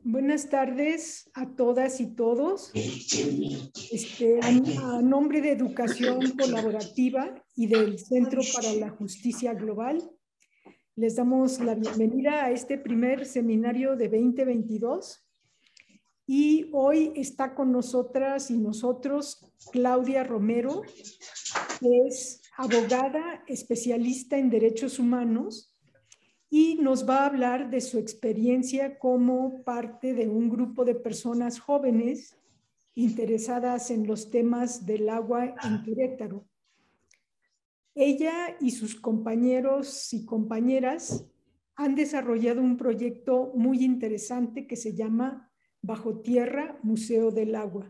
Buenas tardes a todas y todos. A nombre de Educación Colaborativa y del Centro para la Justicia Global, les damos la bienvenida a este primer seminario de 2022. Y hoy está con nosotras y nosotros Claudia Romero, que es abogada especialista en derechos humanos y nos va a hablar de su experiencia como parte de un grupo de personas jóvenes interesadas en los temas del agua en Querétaro. Ella y sus compañeros y compañeras han desarrollado un proyecto muy interesante que se llama Bajo Tierra, Museo del Agua.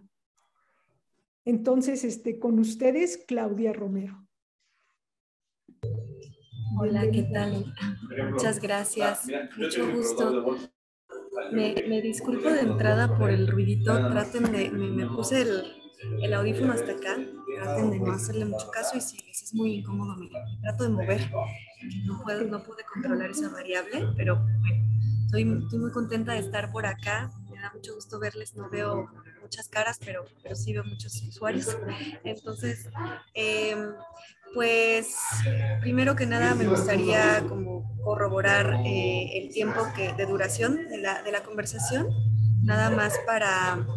Entonces, con ustedes, Claudia Romero. Hola, ¿qué tal? Muchas gracias, mucho gusto. Me disculpo de entrada por el ruidito, traten de, me puse el audífono hasta acá, traten de no hacerle mucho caso y si es muy incómodo, me trato de mover, no pude controlar esa variable, pero bueno, estoy muy contenta de estar por acá, me da mucho gusto verles, no veo muchas caras, pero sí veo muchos usuarios, entonces, pues primero que nada me gustaría como corroborar el tiempo de duración de la conversación, nada más para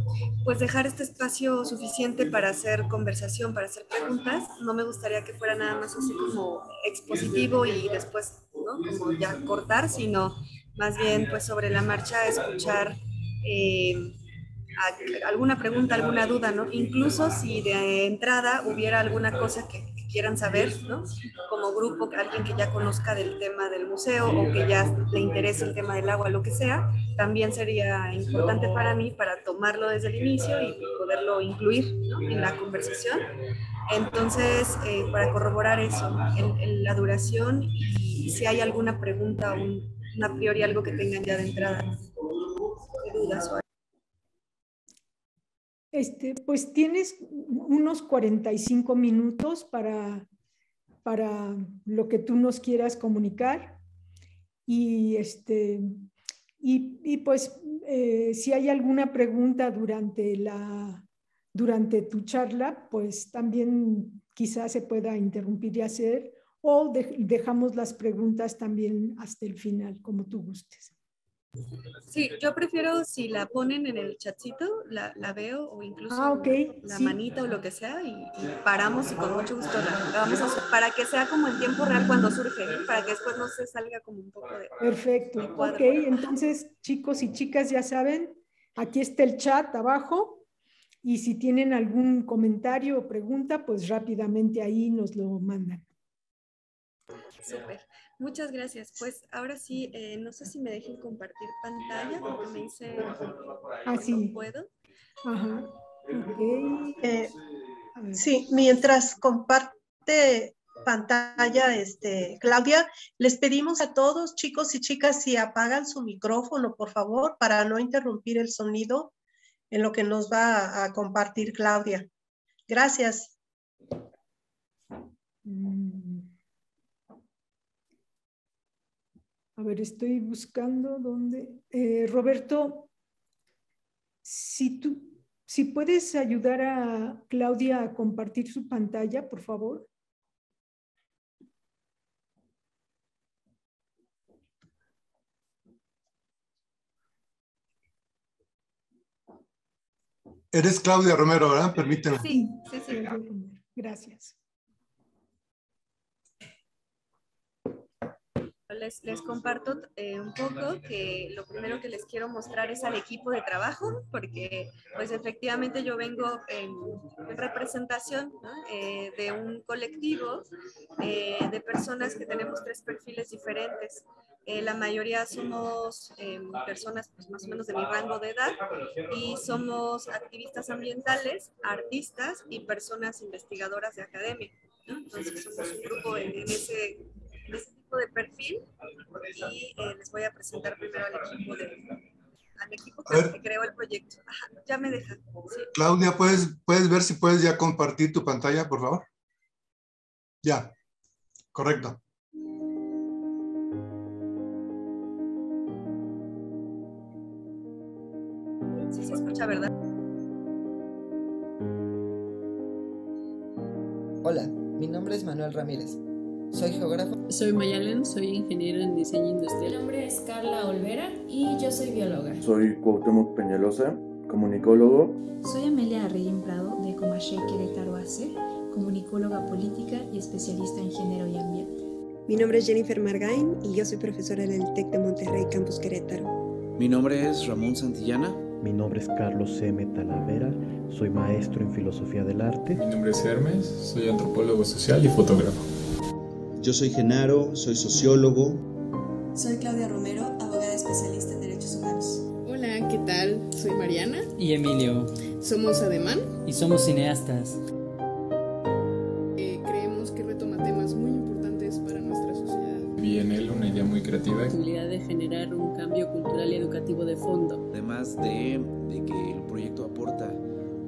pues dejar este espacio suficiente para hacer conversación, para hacer preguntas. No me gustaría que fuera nada más así como expositivo y después, ¿no? Como ya cortar, sino más bien pues sobre la marcha escuchar alguna pregunta, alguna duda, ¿no? Incluso si de entrada hubiera alguna cosa que quieran saber, ¿no? Como grupo, alguien que ya conozca del tema del museo o que ya le interese el tema del agua, lo que sea, también sería importante para mí para tomarlo desde el inicio y poderlo incluir, ¿no? En la conversación. Entonces, para corroborar eso, la duración y si hay alguna pregunta o a priori algo que tengan ya de entrada, de dudas o pues tienes unos 45 minutos para lo que tú nos quieras comunicar y pues si hay alguna pregunta durante tu charla, pues también quizás se pueda interrumpir y hacer o dejamos las preguntas también hasta el final, como tú gustes. Sí, yo prefiero si la ponen en el chatcito, la veo o incluso okay, la sí. manita o lo que sea y paramos y con mucho gusto la vamos a hacer para que sea como en tiempo real cuando surge, ¿eh? Para que después no se salga como un poco de Perfecto, cuadro. ok, entonces chicos y chicas ya saben, aquí está el chat abajo y si tienen algún comentario o pregunta, pues rápidamente ahí nos lo mandan. Súper, muchas gracias. Pues ahora sí, no sé si me dejen compartir pantalla porque me dice sí. no puedo. Ajá, ok. Sí, mientras comparte pantalla, Claudia, les pedimos a todos, chicos y chicas, si apagan su micrófono, por favor, para no interrumpir el sonido en lo que nos va a compartir Claudia. Gracias. A ver, estoy buscando dónde. Roberto, si puedes ayudar a Claudia a compartir su pantalla, por favor. Eres Claudia Romero, ¿verdad? Permíteme. Sí. Gracias. Les comparto un poco que lo primero que les quiero mostrar es al equipo de trabajo, porque pues efectivamente yo vengo en representación, ¿no? De un colectivo de personas que tenemos 3 perfiles diferentes. La mayoría somos personas pues, más o menos de mi rango de edad y somos activistas ambientales, artistas y personas investigadoras de academia, ¿no? Entonces somos un grupo en ese tipo de perfil y les voy a presentar primero al equipo que creó el proyecto. Ajá, ya me deja. ¿Sí? Claudia, ¿puedes ver si puedes ya compartir tu pantalla, por favor? Ya, correcto. Sí se escucha, ¿verdad? Hola, mi nombre es Manuel Ramírez. Soy geógrafo. Soy Mayalen, soy ingeniero en diseño industrial. Mi nombre es Carla Olvera y yo soy bióloga. Soy Cuauhtémoc Peñalosa, comunicólogo. Soy Amelia Arreguín Prado de Comaché Querétaro AC, comunicóloga política y especialista en género y ambiente. Mi nombre es Jennifer Margain y yo soy profesora del TEC de Monterrey, Campus Querétaro. Mi nombre es Ramón Santillana. Mi nombre es Carlos M. Talavera, soy maestro en filosofía del arte. Mi nombre es Hermes, soy antropólogo social y fotógrafo. Yo soy Genaro, soy sociólogo. Soy Claudia Romero, abogada especialista en derechos humanos. Hola, ¿qué tal? Soy Mariana. Y Emilio. Somos Ademán. Y somos cineastas. Creemos que retoma temas muy importantes para nuestra sociedad. Vi en él una idea muy creativa. La posibilidad de generar un cambio cultural y educativo de fondo. Además de que el proyecto aporta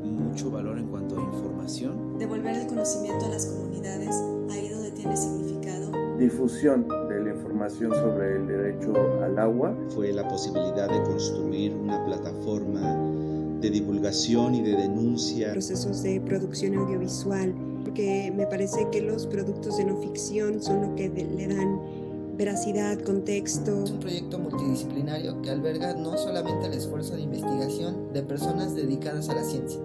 mucho valor en cuanto a información. Devolver el conocimiento a las comunidades ahí donde tiene significado. Difusión de la información sobre el derecho al agua. Fue la posibilidad de construir una plataforma de divulgación y de denuncia. Procesos de producción audiovisual, porque me parece que los productos de no ficción son lo que le dan veracidad, contexto. Es un proyecto multidisciplinario que alberga no solamente el esfuerzo de investigación de personas dedicadas a la ciencia,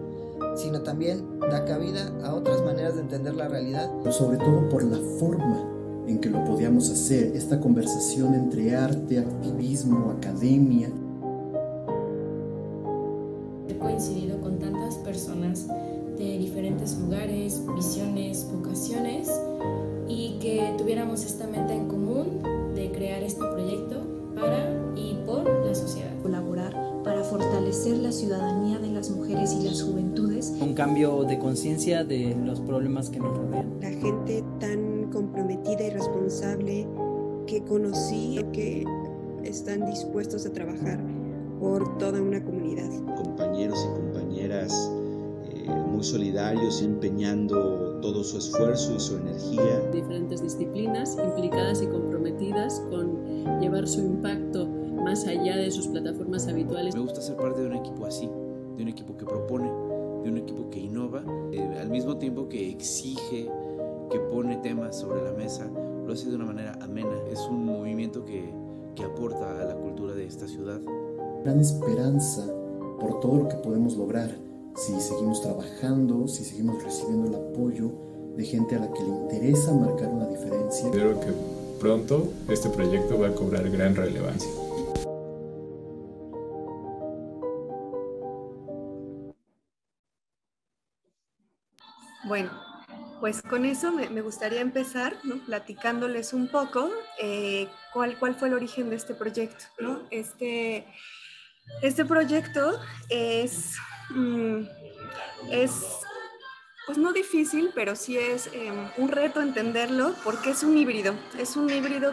sino también da cabida a otras maneras de entender la realidad. Pero sobre todo por la forma en que lo podíamos hacer, esta conversación entre arte, activismo, academia. He coincidido con tantas personas de diferentes lugares, visiones, vocaciones, y que tuviéramos esta meta en común de crear este proyecto para y por la sociedad. Colaborar para fortalecer la ciudadanía de las mujeres y las juventudes. Un cambio de conciencia de los problemas que nos rodean. La gente tan comprometida y responsable que conocí, que están dispuestos a trabajar por toda una comunidad. Compañeros y compañeras muy solidarios, empeñando todo su esfuerzo y su energía. Diferentes disciplinas implicadas y comprometidas con llevar su impacto más allá de sus plataformas habituales. Me gusta ser parte de un equipo así, de un equipo que propone, de un equipo que innova, al mismo tiempo que exige, que pone temas sobre la mesa, lo hace de una manera amena. Es un movimiento que aporta a la cultura de esta ciudad. Gran esperanza por todo lo que podemos lograr si seguimos trabajando, si seguimos recibiendo el apoyo de gente a la que le interesa marcar una diferencia. Creo que pronto este proyecto va a cobrar gran relevancia. Bueno, pues con eso me gustaría empezar, ¿no?, platicándoles un poco cuál fue el origen de este proyecto, ¿no? Este proyecto es pues no difícil, pero sí es un reto entenderlo porque es un híbrido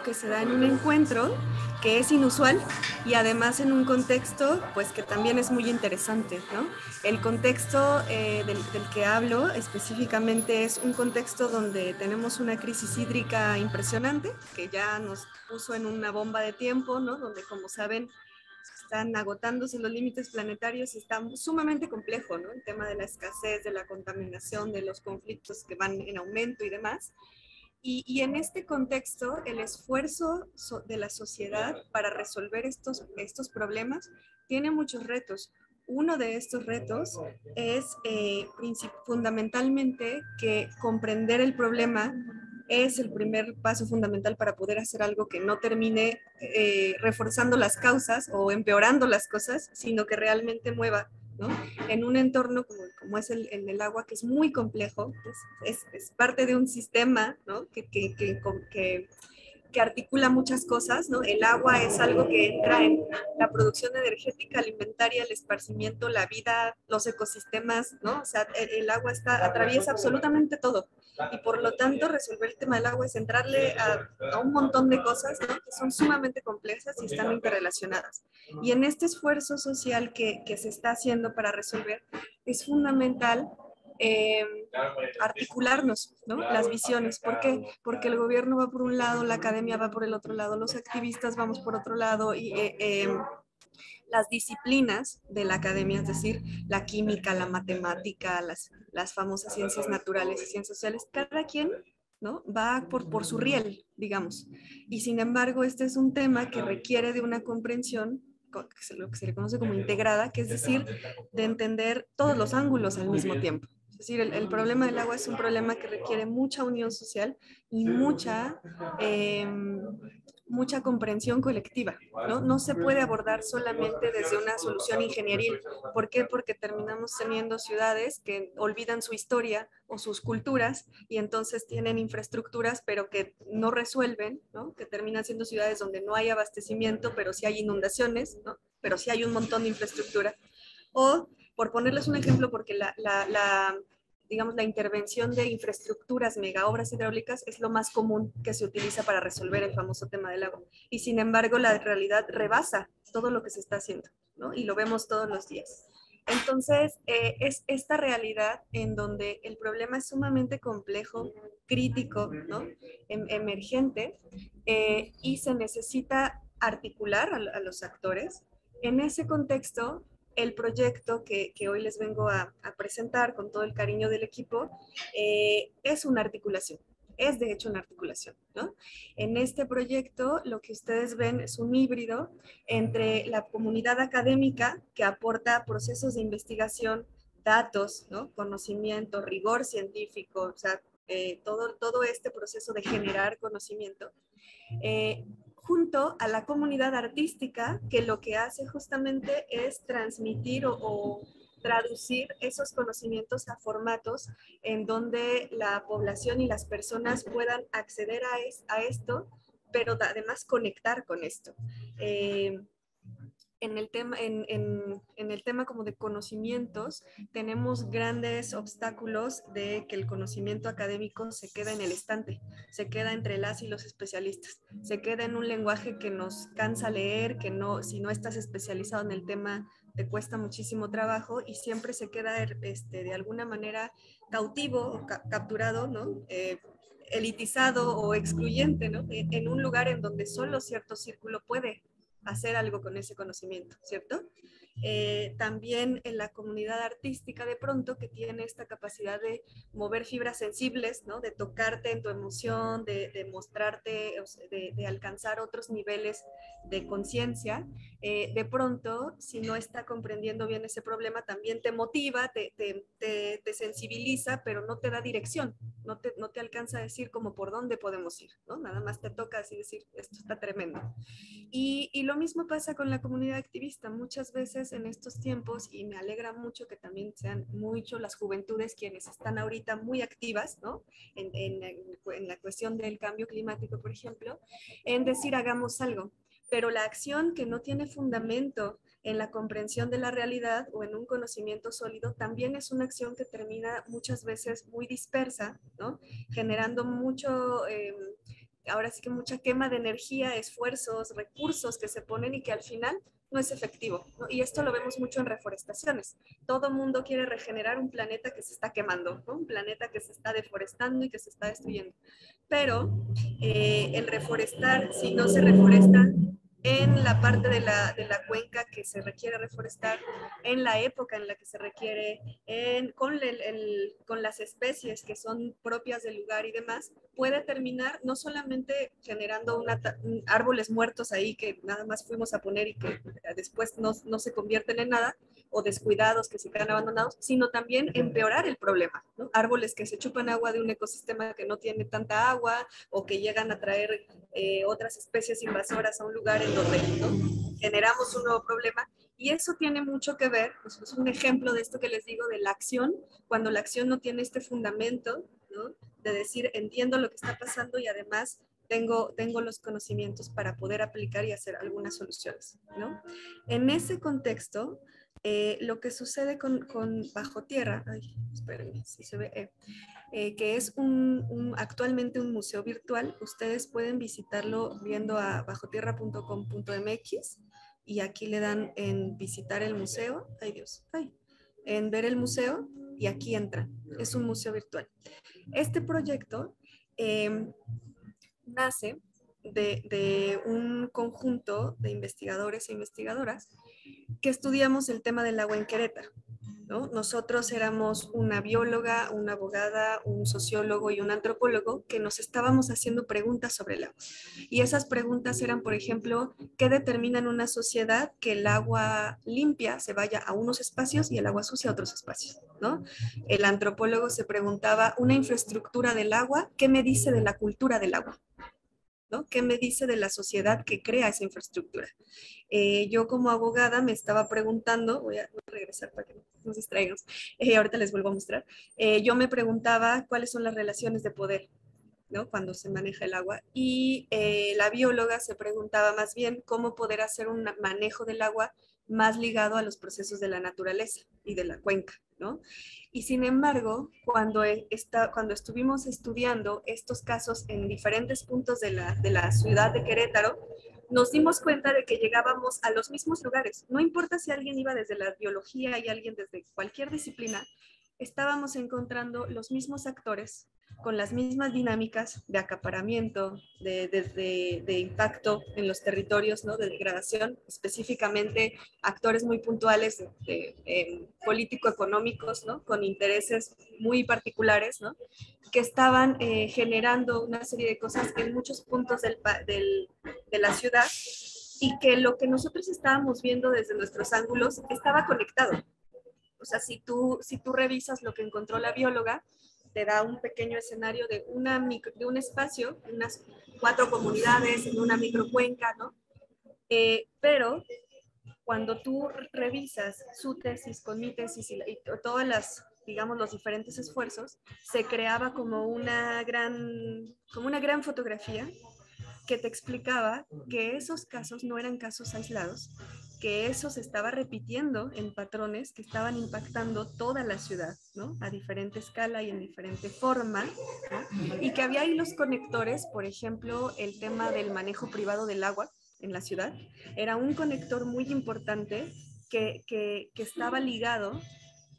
que se da en un encuentro que es inusual y además en un contexto pues que también es muy interesante, ¿no? El contexto del que hablo específicamente es un contexto donde tenemos una crisis hídrica impresionante que ya nos puso en una bomba de tiempo, ¿no? Donde, como saben, están agotándose los límites planetarios y está sumamente complejo, ¿no? El tema de la escasez, de la contaminación, de los conflictos que van en aumento y demás. Y en este contexto, el esfuerzo de la sociedad para resolver estos problemas tiene muchos retos. Uno de estos retos es fundamentalmente que comprender el problema es el primer paso fundamental para poder hacer algo que no termine reforzando las causas o empeorando las cosas, sino que realmente mueva, ¿no? En un entorno como es el agua, que es muy complejo, es parte de un sistema, ¿no? que articula muchas cosas, ¿no? El agua es algo que entra en la producción energética, alimentaria, el esparcimiento, la vida, los ecosistemas, ¿no? O sea, el agua atraviesa absolutamente todo. Y por lo tanto, resolver el tema del agua es entrarle a un montón de cosas, ¿no?, que son sumamente complejas y están interrelacionadas. Y en este esfuerzo social que se está haciendo para resolver, es fundamental articularnos, ¿no?, las visiones. ¿Por qué? Porque el gobierno va por un lado, la academia va por el otro lado, los activistas vamos por otro lado, y las disciplinas de la academia, es decir, la química, la matemática, las famosas ciencias naturales y ciencias sociales, cada quien, ¿no?, va por su riel, digamos. Y sin embargo, este es un tema que requiere de una comprensión, lo que se le conoce como integrada, que es decir, de entender todos los ángulos al mismo tiempo. Es decir, el problema del agua es un problema que requiere mucha unión social y mucha comprensión colectiva, ¿no? No se puede abordar solamente desde una solución ingenieril. ¿Por qué? Porque terminamos teniendo ciudades que olvidan su historia o sus culturas y entonces tienen infraestructuras pero que no resuelven, ¿no? Que terminan siendo ciudades donde no hay abastecimiento, pero sí hay inundaciones, ¿no? Pero sí hay un montón de infraestructura. O, por ponerles un ejemplo, porque digamos, la intervención de infraestructuras, megaobras hidráulicas es lo más común que se utiliza para resolver el famoso tema del agua. Y sin embargo, la realidad rebasa todo lo que se está haciendo, ¿no? Y lo vemos todos los días. Entonces, es esta realidad en donde el problema es sumamente complejo, crítico, ¿no?, emergente, y se necesita articular a los actores. En ese contexto, el proyecto que hoy les vengo a presentar con todo el cariño del equipo es una articulación. Es de hecho una articulación, ¿no? En este proyecto lo que ustedes ven es un híbrido entre la comunidad académica que aporta procesos de investigación, datos, ¿no?, conocimiento, rigor científico, o sea, todo este proceso de generar conocimiento, junto a la comunidad artística que lo que hace justamente es transmitir o traducir esos conocimientos a formatos en donde la población y las personas puedan acceder a esto, pero además conectar con esto. En el tema como de conocimientos, tenemos grandes obstáculos de que el conocimiento académico se queda en el estante, se queda entre las y los especialistas, se queda en un lenguaje que nos cansa leer, que no, si no estás especializado en el tema, te cuesta muchísimo trabajo y siempre se queda de alguna manera cautivo, capturado, ¿no?, elitizado o excluyente, ¿no?, en un lugar en donde solo cierto círculo puede hacer algo con ese conocimiento, ¿cierto? También en la comunidad artística de pronto que tiene esta capacidad de mover fibras sensibles, ¿no?, de tocarte en tu emoción, de mostrarte, de alcanzar otros niveles de conciencia, de pronto, si no está comprendiendo bien ese problema, también te motiva, te sensibiliza, pero no te da dirección, no te alcanza a decir como por dónde podemos ir, ¿no? Nada más te toca así decir, esto está tremendo. Y lo mismo pasa con la comunidad activista. Muchas veces en estos tiempos, y me alegra mucho que también sean mucho las juventudes quienes están ahorita muy activas, ¿no?, en la cuestión del cambio climático, por ejemplo, en decir hagamos algo. Pero la acción que no tiene fundamento en la comprensión de la realidad o en un conocimiento sólido también es una acción que termina muchas veces muy dispersa, ¿no?, generando mucho... ahora sí que mucha quema de energía, esfuerzos, recursos que se ponen y que al final no es efectivo, ¿no? Y esto lo vemos mucho en reforestaciones. Todo mundo quiere regenerar un planeta que se está quemando, ¿no?, un planeta que se está deforestando y que se está destruyendo. Pero el reforestar, si no se reforesta en la parte de la cuenca que se requiere reforestar, en la época en la que se requiere, con las especies que son propias del lugar y demás, puede terminar no solamente generando árboles muertos ahí que nada más fuimos a poner y que después no se convierten en nada, o descuidados que se quedan abandonados, sino también empeorar el problema, ¿no? Árboles que se chupan agua de un ecosistema que no tiene tanta agua o que llegan a traer otras especies invasoras a un lugar en donde, ¿no?, generamos un nuevo problema. Y eso tiene mucho que ver, pues es un ejemplo de esto que les digo de la acción, cuando la acción no tiene este fundamento, ¿no?, de decir entiendo lo que está pasando y además tengo los conocimientos para poder aplicar y hacer algunas soluciones, ¿no? En ese contexto, lo que sucede con Bajo Tierra, espérenme, si se ve, que es actualmente un museo virtual. Ustedes pueden visitarlo viendo a bajotierra.com.mx y aquí le dan en visitar el museo, en ver el museo y aquí entran. Es un museo virtual. Este proyecto nace de un conjunto de investigadores e investigadoras que estudiamos el tema del agua en Querétaro, ¿no? Nosotros éramos una bióloga, una abogada, un sociólogo y un antropólogo que nos estábamos haciendo preguntas sobre el agua. Y esas preguntas eran, por ejemplo, ¿qué determina en una sociedad que el agua limpia se vaya a unos espacios y el agua sucia a otros espacios, ¿no? El antropólogo se preguntaba, una infraestructura del agua, ¿qué me dice de la cultura del agua? ¿No? ¿Qué me dice de la sociedad que crea esa infraestructura? Yo como abogada me estaba preguntando, voy a regresar para que no nos distraigamos, ahorita les vuelvo a mostrar, yo me preguntaba cuáles son las relaciones de poder, ¿no? Cuando se maneja el agua, y la bióloga se preguntaba más bien cómo poder hacer un manejo del agua más ligado a los procesos de la naturaleza y de la cuenca, ¿no? Y sin embargo, cuando estuvimos estudiando estos casos en diferentes puntos de la ciudad de Querétaro, nos dimos cuenta de que llegábamos a los mismos lugares. No importa si alguien iba desde la biología y alguien desde cualquier disciplina, estábamos encontrando los mismos actores con las mismas dinámicas de acaparamiento, de impacto en los territorios, ¿no? De degradación, específicamente actores muy puntuales político-económicos, ¿no? Con intereses muy particulares, ¿no? Que estaban generando una serie de cosas en muchos puntos de la ciudad, y que lo que nosotros estábamos viendo desde nuestros ángulos estaba conectado. O sea, si tú revisas lo que encontró la bióloga, te da un pequeño escenario de un espacio, unas 4 comunidades en una microcuenca, ¿no? Pero cuando tú revisas su tesis con mi tesis y todas las, digamos, los diferentes esfuerzos, se creaba como una gran fotografía que te explicaba que esos casos no eran casos aislados, que eso se estaba repitiendo en patrones que estaban impactando toda la ciudad, ¿no? A diferente escala y en diferente forma, ¿no? Y que había ahí los conectores, por ejemplo, el tema del manejo privado del agua en la ciudad, era un conector muy importante que estaba ligado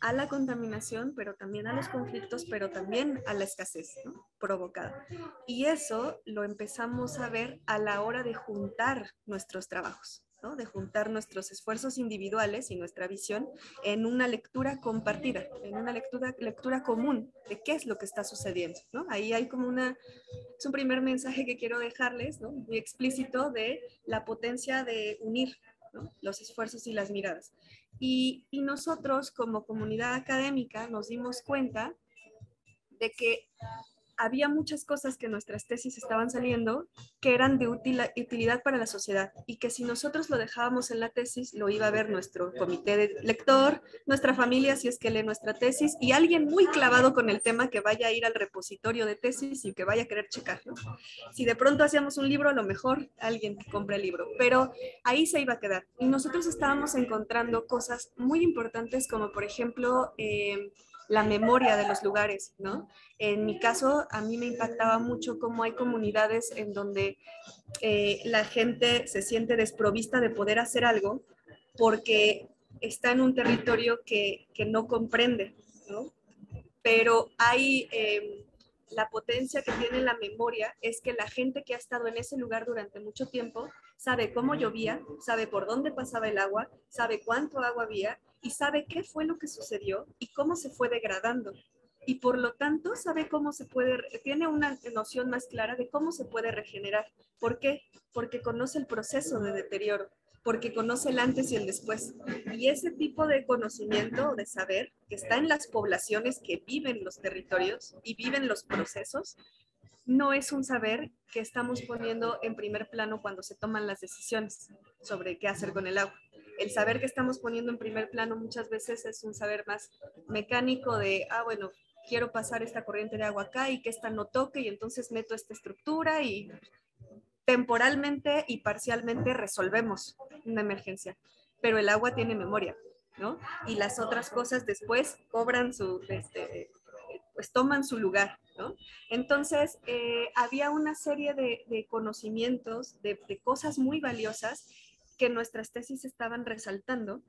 a la contaminación, pero también a los conflictos, pero también a la escasez, ¿no? Provocada. Y eso lo empezamos a ver a la hora de juntar nuestros trabajos, ¿no? De juntar nuestros esfuerzos individuales y nuestra visión en una lectura compartida, en una lectura común de qué es lo que está sucediendo, ¿no? Ahí hay como es un primer mensaje que quiero dejarles, ¿no? Muy explícito de la potencia de unir, ¿no? Los esfuerzos y las miradas. Y nosotros como comunidad académica nos dimos cuenta de que había muchas cosas que en nuestras tesis estaban saliendo que eran de utilidad para la sociedad, y que si nosotros lo dejábamos en la tesis, lo iba a ver nuestro comité de lector, nuestra familia si es que lee nuestra tesis, y alguien muy clavado con el tema que vaya a ir al repositorio de tesis y que vaya a querer checar, ¿no? Si de pronto hacíamos un libro, a lo mejor alguien que compre el libro, pero ahí se iba a quedar. Y nosotros estábamos encontrando cosas muy importantes, como por ejemplo la memoria de los lugares, ¿no? En mi caso, a mí me impactaba mucho cómo hay comunidades en donde la gente se siente desprovista de poder hacer algo porque está en un territorio que no comprende, ¿no? Pero hay la potencia que tiene la memoria es que la gente que ha estado en ese lugar durante mucho tiempo sabe cómo llovía, sabe por dónde pasaba el agua, sabe cuánto agua había y sabe qué fue lo que sucedió y cómo se fue degradando. Y por lo tanto sabe cómo tiene una noción más clara de cómo se puede regenerar. ¿Por qué? Porque conoce el proceso de deterioro, porque conoce el antes y el después. Y ese tipo de conocimiento, de saber, que está en las poblaciones que viven los territorios y viven los procesos, no es un saber que estamos poniendo en primer plano cuando se toman las decisiones sobre qué hacer con el agua. El saber que estamos poniendo en primer plano muchas veces es un saber más mecánico de, bueno, quiero pasar esta corriente de agua acá y que esta no toque y entonces meto esta estructura y temporalmente y parcialmente resolvemos una emergencia. Pero el agua tiene memoria, ¿no? Y las otras cosas después cobran pues toman su lugar, ¿no? Entonces, había una serie de conocimientos, de cosas muy valiosas que nuestras tesis estaban resaltando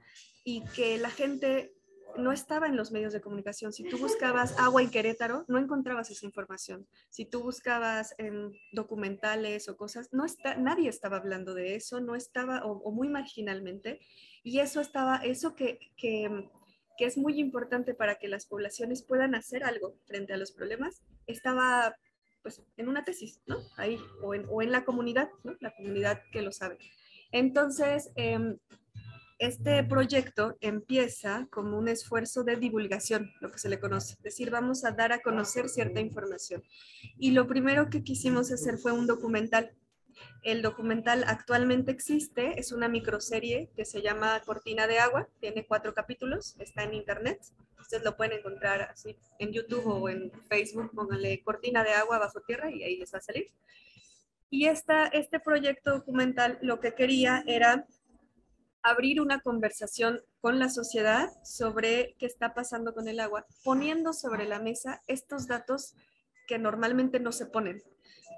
y que la gente no estaba en los medios de comunicación. Si tú buscabas agua en Querétaro, no encontrabas esa información. Si tú buscabas en documentales o cosas, nadie estaba hablando de eso, no estaba, o muy marginalmente. Y eso que es muy importante para que las poblaciones puedan hacer algo frente a los problemas, estaba pues en una tesis, ¿no? Ahí, o en la comunidad, ¿no? La comunidad que lo sabe. Entonces, este proyecto empieza como un esfuerzo de divulgación, lo que se le conoce, es decir, vamos a dar a conocer cierta información. Y lo primero que quisimos hacer fue un documental. El documental actualmente existe, es una microserie que se llama Cortina de Agua, tiene 4 capítulos, está en internet, ustedes lo pueden encontrar así en YouTube o en Facebook, pónganle Cortina de Agua bajo tierra y ahí les va a salir. Y este proyecto documental lo que quería era abrir una conversación con la sociedad sobre qué está pasando con el agua, poniendo sobre la mesa estos datos que normalmente no se ponen.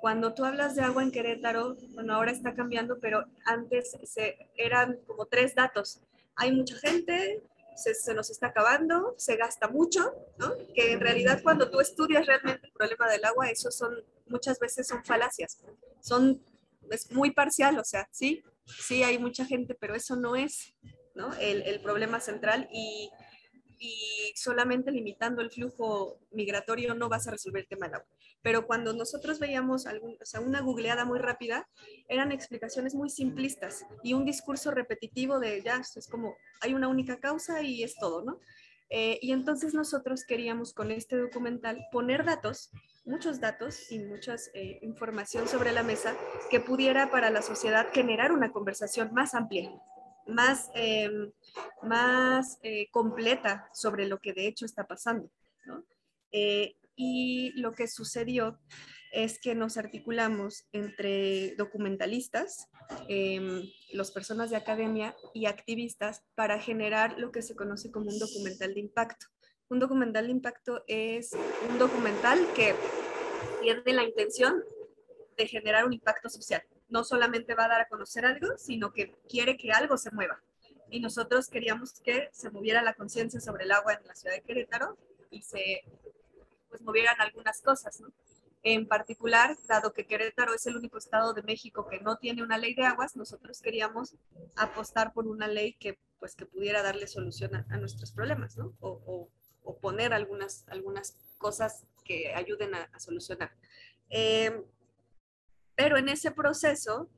Cuando tú hablas de agua en Querétaro, bueno, ahora está cambiando, pero antes eran como 3 datos. Hay mucha gente, se nos está acabando, se gasta mucho, ¿no? Que en realidad cuando tú estudias realmente el problema del agua, muchas veces son falacias. Es muy parcial, o sea, sí hay mucha gente, pero eso no es, ¿no? el problema central y solamente limitando el flujo migratorio no vas a resolver el tema del agua. Pero cuando nosotros veíamos una googleada muy rápida, eran explicaciones muy simplistas y un discurso repetitivo de ya, es como hay una única causa y es todo, ¿no? Y entonces nosotros queríamos con este documental poner datos, muchos datos y mucha información sobre la mesa que pudiera para la sociedad generar una conversación más amplia, más completa sobre lo que de hecho está pasando, ¿no? Y lo que sucedió es que nos articulamos entre documentalistas, las personas de academia y activistas para generar lo que se conoce como un documental de impacto. Un documental de impacto es un documental que tiene la intención de generar un impacto social. No solamente va a dar a conocer algo, sino que quiere que algo se mueva. Y nosotros queríamos que se moviera la conciencia sobre el agua en la ciudad de Querétaro y se movieran algunas cosas, ¿no? En particular, dado que Querétaro es el único estado de México que no tiene una ley de aguas, nosotros queríamos apostar por una ley que pudiera darle solución a nuestros problemas, ¿no? O poner algunas cosas que ayuden a solucionar. Pero en ese proceso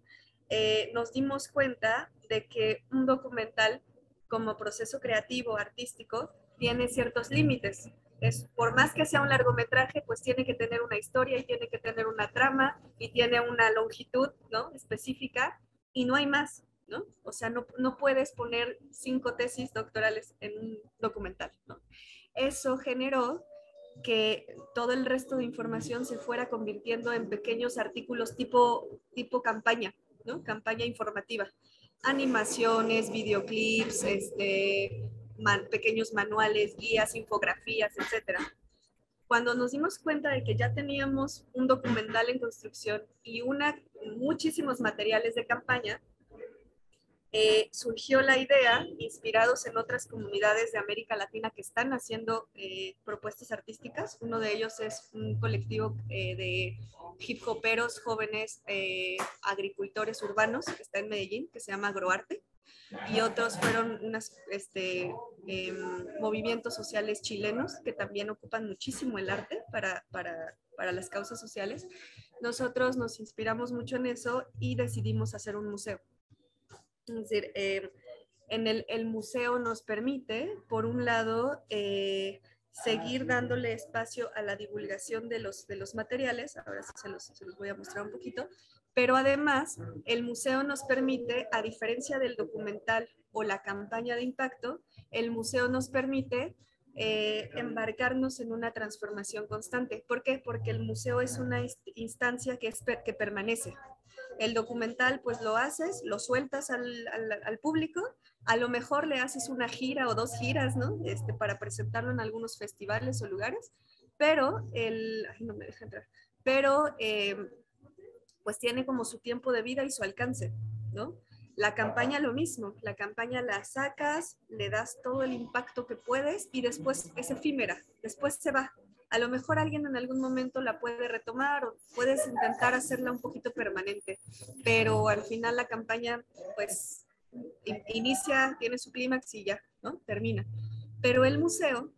nos dimos cuenta de que un documental como proceso creativo, artístico, tiene ciertos límites. Por más que sea un largometraje, pues tiene que tener una historia y tiene que tener una trama y tiene una longitud, ¿no? Específica y no hay más, ¿no? O sea, no puedes poner 5 tesis doctorales en un documental, ¿no? Eso generó que todo el resto de información se fuera convirtiendo en pequeños artículos tipo campaña, ¿no? Campaña informativa. Animaciones, videoclips, pequeños manuales, guías, infografías, etc. Cuando nos dimos cuenta de que ya teníamos un documental en construcción y muchísimos materiales de campaña, surgió la idea, inspirados en otras comunidades de América Latina que están haciendo propuestas artísticas. Uno de ellos es un colectivo de hip hoperos jóvenes agricultores urbanos que está en Medellín, que se llama Agroarte, y otros fueron movimientos sociales chilenos que también ocupan muchísimo el arte para las causas sociales. Nosotros nos inspiramos mucho en eso y decidimos hacer un museo. Es decir, el museo nos permite, por un lado, seguir dándole espacio a la divulgación de los materiales, ahora sí se los voy a mostrar un poquito, pero además el museo nos permite, a diferencia del documental o la campaña de impacto, el museo nos permite embarcarnos en una transformación constante. ¿Por qué? Porque el museo es una instancia que permanece. El documental, pues lo haces, lo sueltas al público, a lo mejor le haces una gira o 2 giras, ¿no? Para presentarlo en algunos festivales o lugares, pero no me deja entrar, pero pues tiene como su tiempo de vida y su alcance, ¿no? La campaña lo mismo, la campaña la sacas, le das todo el impacto que puedes y después es efímera, después se va. A lo mejor alguien en algún momento la puede retomar o puedes intentar hacerla un poquito permanente, pero al final la campaña pues inicia, tiene su clímax y ya, ¿no? Termina. Pero el museo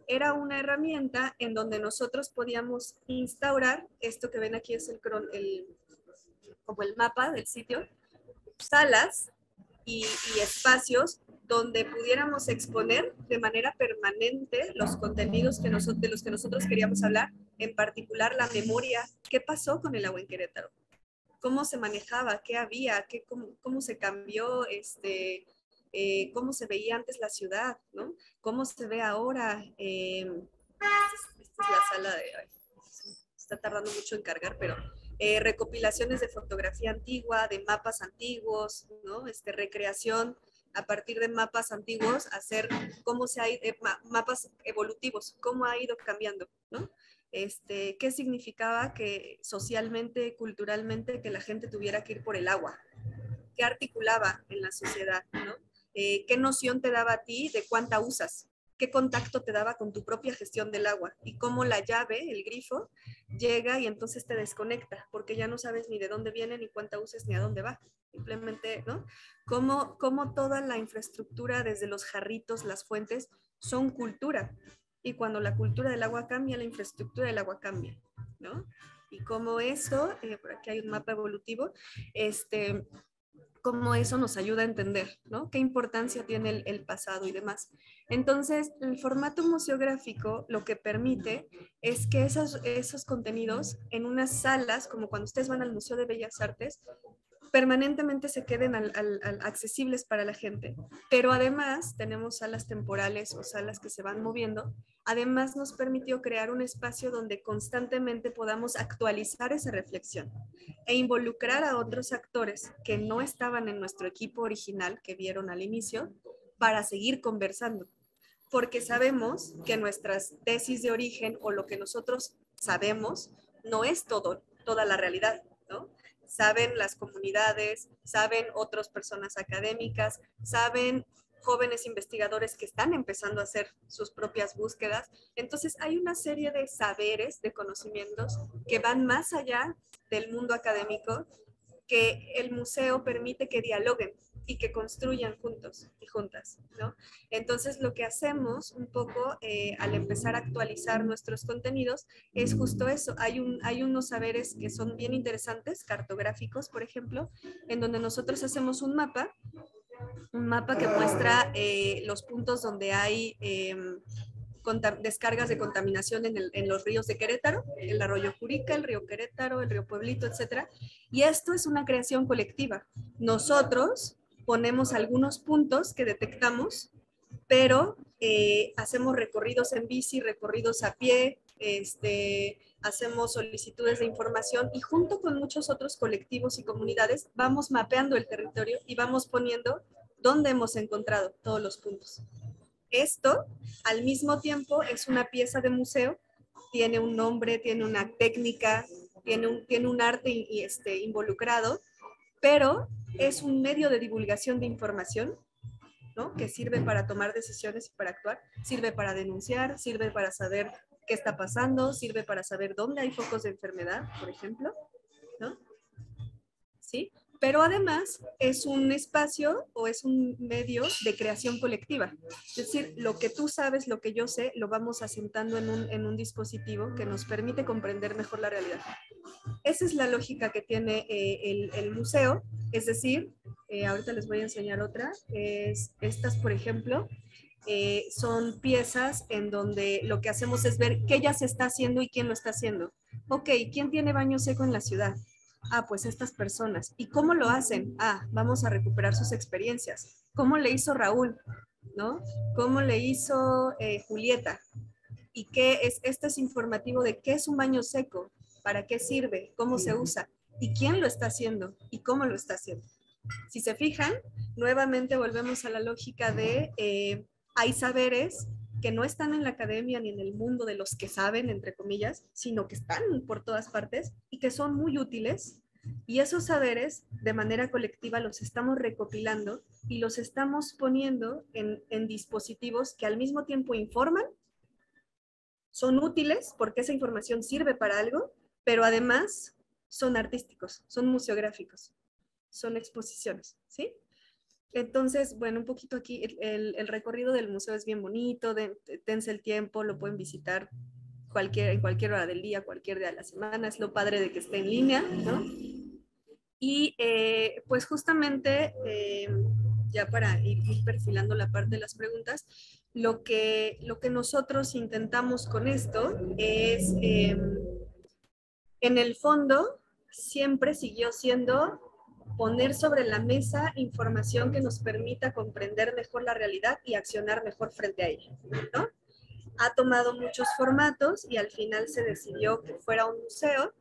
era una herramienta en donde nosotros podíamos instaurar, esto que ven aquí es como el mapa del sitio, salas y espacios donde pudiéramos exponer de manera permanente los contenidos de los que nosotros queríamos hablar, en particular la memoria, qué pasó con el agua en Querétaro, cómo se manejaba, qué había, cómo se cambió, cómo se veía antes la ciudad, ¿no? Cómo se ve ahora. Esta es la sala de... Ay, está tardando mucho en cargar, pero recopilaciones de fotografía antigua, de mapas antiguos, ¿no? Recreación a partir de mapas antiguos, hacer cómo se ha ido, mapas evolutivos, cómo ha ido cambiando, ¿no? ¿Qué significaba que socialmente, culturalmente, que la gente tuviera que ir por el agua? ¿Qué articulaba en la sociedad, ¿no? ¿Qué noción te daba a ti de cuánta usas? ¿Qué contacto te daba con tu propia gestión del agua? Y cómo la llave, el grifo, llega y entonces te desconecta, porque ya no sabes ni de dónde viene, ni cuánta uses, ni a dónde va. Simplemente, ¿no? Cómo toda la infraestructura, desde los jarritos, las fuentes, son cultura. Y cuando la cultura del agua cambia, la infraestructura del agua cambia, ¿no? Y cómo eso, por aquí hay un mapa evolutivo, cómo eso nos ayuda a entender, ¿no? Qué importancia tiene el pasado y demás. Entonces, el formato museográfico lo que permite es que esos contenidos en unas salas, como cuando ustedes van al Museo de Bellas Artes, permanentemente se queden accesibles para la gente. Pero además tenemos salas temporales o salas que se van moviendo. Además nos permitió crear un espacio donde constantemente podamos actualizar esa reflexión e involucrar a otros actores que no estaban en nuestro equipo original, que vieron al inicio, para seguir conversando. Porque sabemos que nuestras tesis de origen o lo que nosotros sabemos no es toda la realidad, ¿no? Saben las comunidades, saben otras personas académicas, saben jóvenes investigadores que están empezando a hacer sus propias búsquedas. Entonces hay una serie de saberes, de conocimientos que van más allá del mundo académico, que el museo permite que dialoguen y que construyan juntos y juntas, ¿no? Entonces lo que hacemos un poco al empezar a actualizar nuestros contenidos es justo eso. Hay unos saberes que son bien interesantes, cartográficos, por ejemplo, en donde nosotros hacemos un mapa que muestra los puntos donde hay descargas de contaminación en los ríos de Querétaro, el arroyo Jurica, el río Querétaro, el río Pueblito, etc. Y esto es una creación colectiva. Nosotros ponemos algunos puntos que detectamos, pero hacemos recorridos en bici, recorridos a pie, hacemos solicitudes de información y junto con muchos otros colectivos y comunidades vamos mapeando el territorio y vamos poniendo dónde hemos encontrado todos los puntos. Esto, al mismo tiempo, es una pieza de museo, tiene un nombre, tiene una técnica, tiene un arte involucrado, pero es un medio de divulgación de información, ¿no? Que sirve para tomar decisiones y para actuar, sirve para denunciar, sirve para saber qué está pasando, sirve para saber dónde hay focos de enfermedad, por ejemplo, ¿no? ¿Sí? Pero además es un espacio o es un medio de creación colectiva. Es decir, lo que tú sabes, lo que yo sé, lo vamos asentando en un dispositivo que nos permite comprender mejor la realidad. Esa es la lógica que tiene el museo. Es decir, ahorita les voy a enseñar otra. Estas, por ejemplo, son piezas en donde lo que hacemos es ver qué ya se está haciendo y quién lo está haciendo. Ok, ¿quién tiene baño seco en la ciudad? Ah, pues estas personas. ¿Y cómo lo hacen? Ah, vamos a recuperar sus experiencias. ¿Cómo le hizo Raúl? ¿No? ¿Cómo le hizo Julieta? ¿Y qué es? Esto es informativo de qué es un baño seco, para qué sirve, cómo se usa, y quién lo está haciendo, y cómo lo está haciendo. Si se fijan, nuevamente volvemos a la lógica de hay saberes que no están en la academia ni en el mundo de los que saben, entre comillas, sino que están por todas partes y que son muy útiles Y esos saberes, de manera colectiva, los estamos recopilando y los estamos poniendo en dispositivos que al mismo tiempo informan, son útiles porque esa información sirve para algo, pero además son artísticos, son museográficos, son exposiciones, ¿sí? Entonces, bueno, un poquito aquí, el recorrido del museo es bien bonito, dense el tiempo, lo pueden visitar en cualquier hora del día, cualquier día de la semana, es lo padre de que esté en línea, ¿no? Y pues justamente, ya para ir perfilando la parte de las preguntas, lo que nosotros intentamos con esto es, en el fondo, siempre siguió siendo poner sobre la mesa información que nos permita comprender mejor la realidad y accionar mejor frente a ella, ¿no? Ha tomado muchos formatos y al final se decidió que fuera un museo,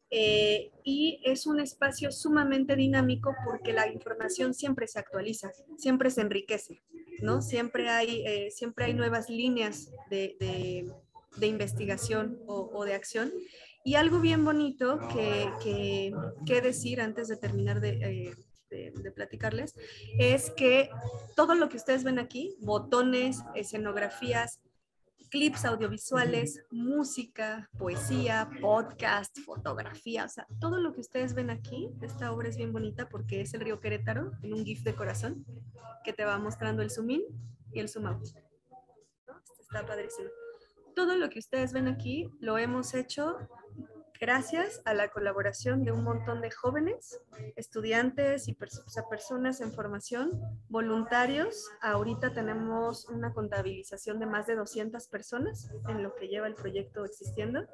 y es un espacio sumamente dinámico porque la información siempre se actualiza, siempre se enriquece, ¿no? Siempre hay nuevas líneas de investigación o de acción. Y algo bien bonito que decir antes de terminar de platicarles, es que todo lo que ustedes ven aquí, botones, escenografías, clips audiovisuales, música, poesía, podcast, fotografía, o sea, todo lo que ustedes ven aquí, esta obra es bien bonita porque es el río Querétaro en un GIF de corazón que te va mostrando el zoom in y el zoom out, ¿no? Está padrísimo. Todo lo que ustedes ven aquí lo hemos hecho gracias a la colaboración de un montón de jóvenes, estudiantes y personas en formación, voluntarios. Ahorita tenemos una contabilización de más de 200 personas en lo que lleva el proyecto existiendo,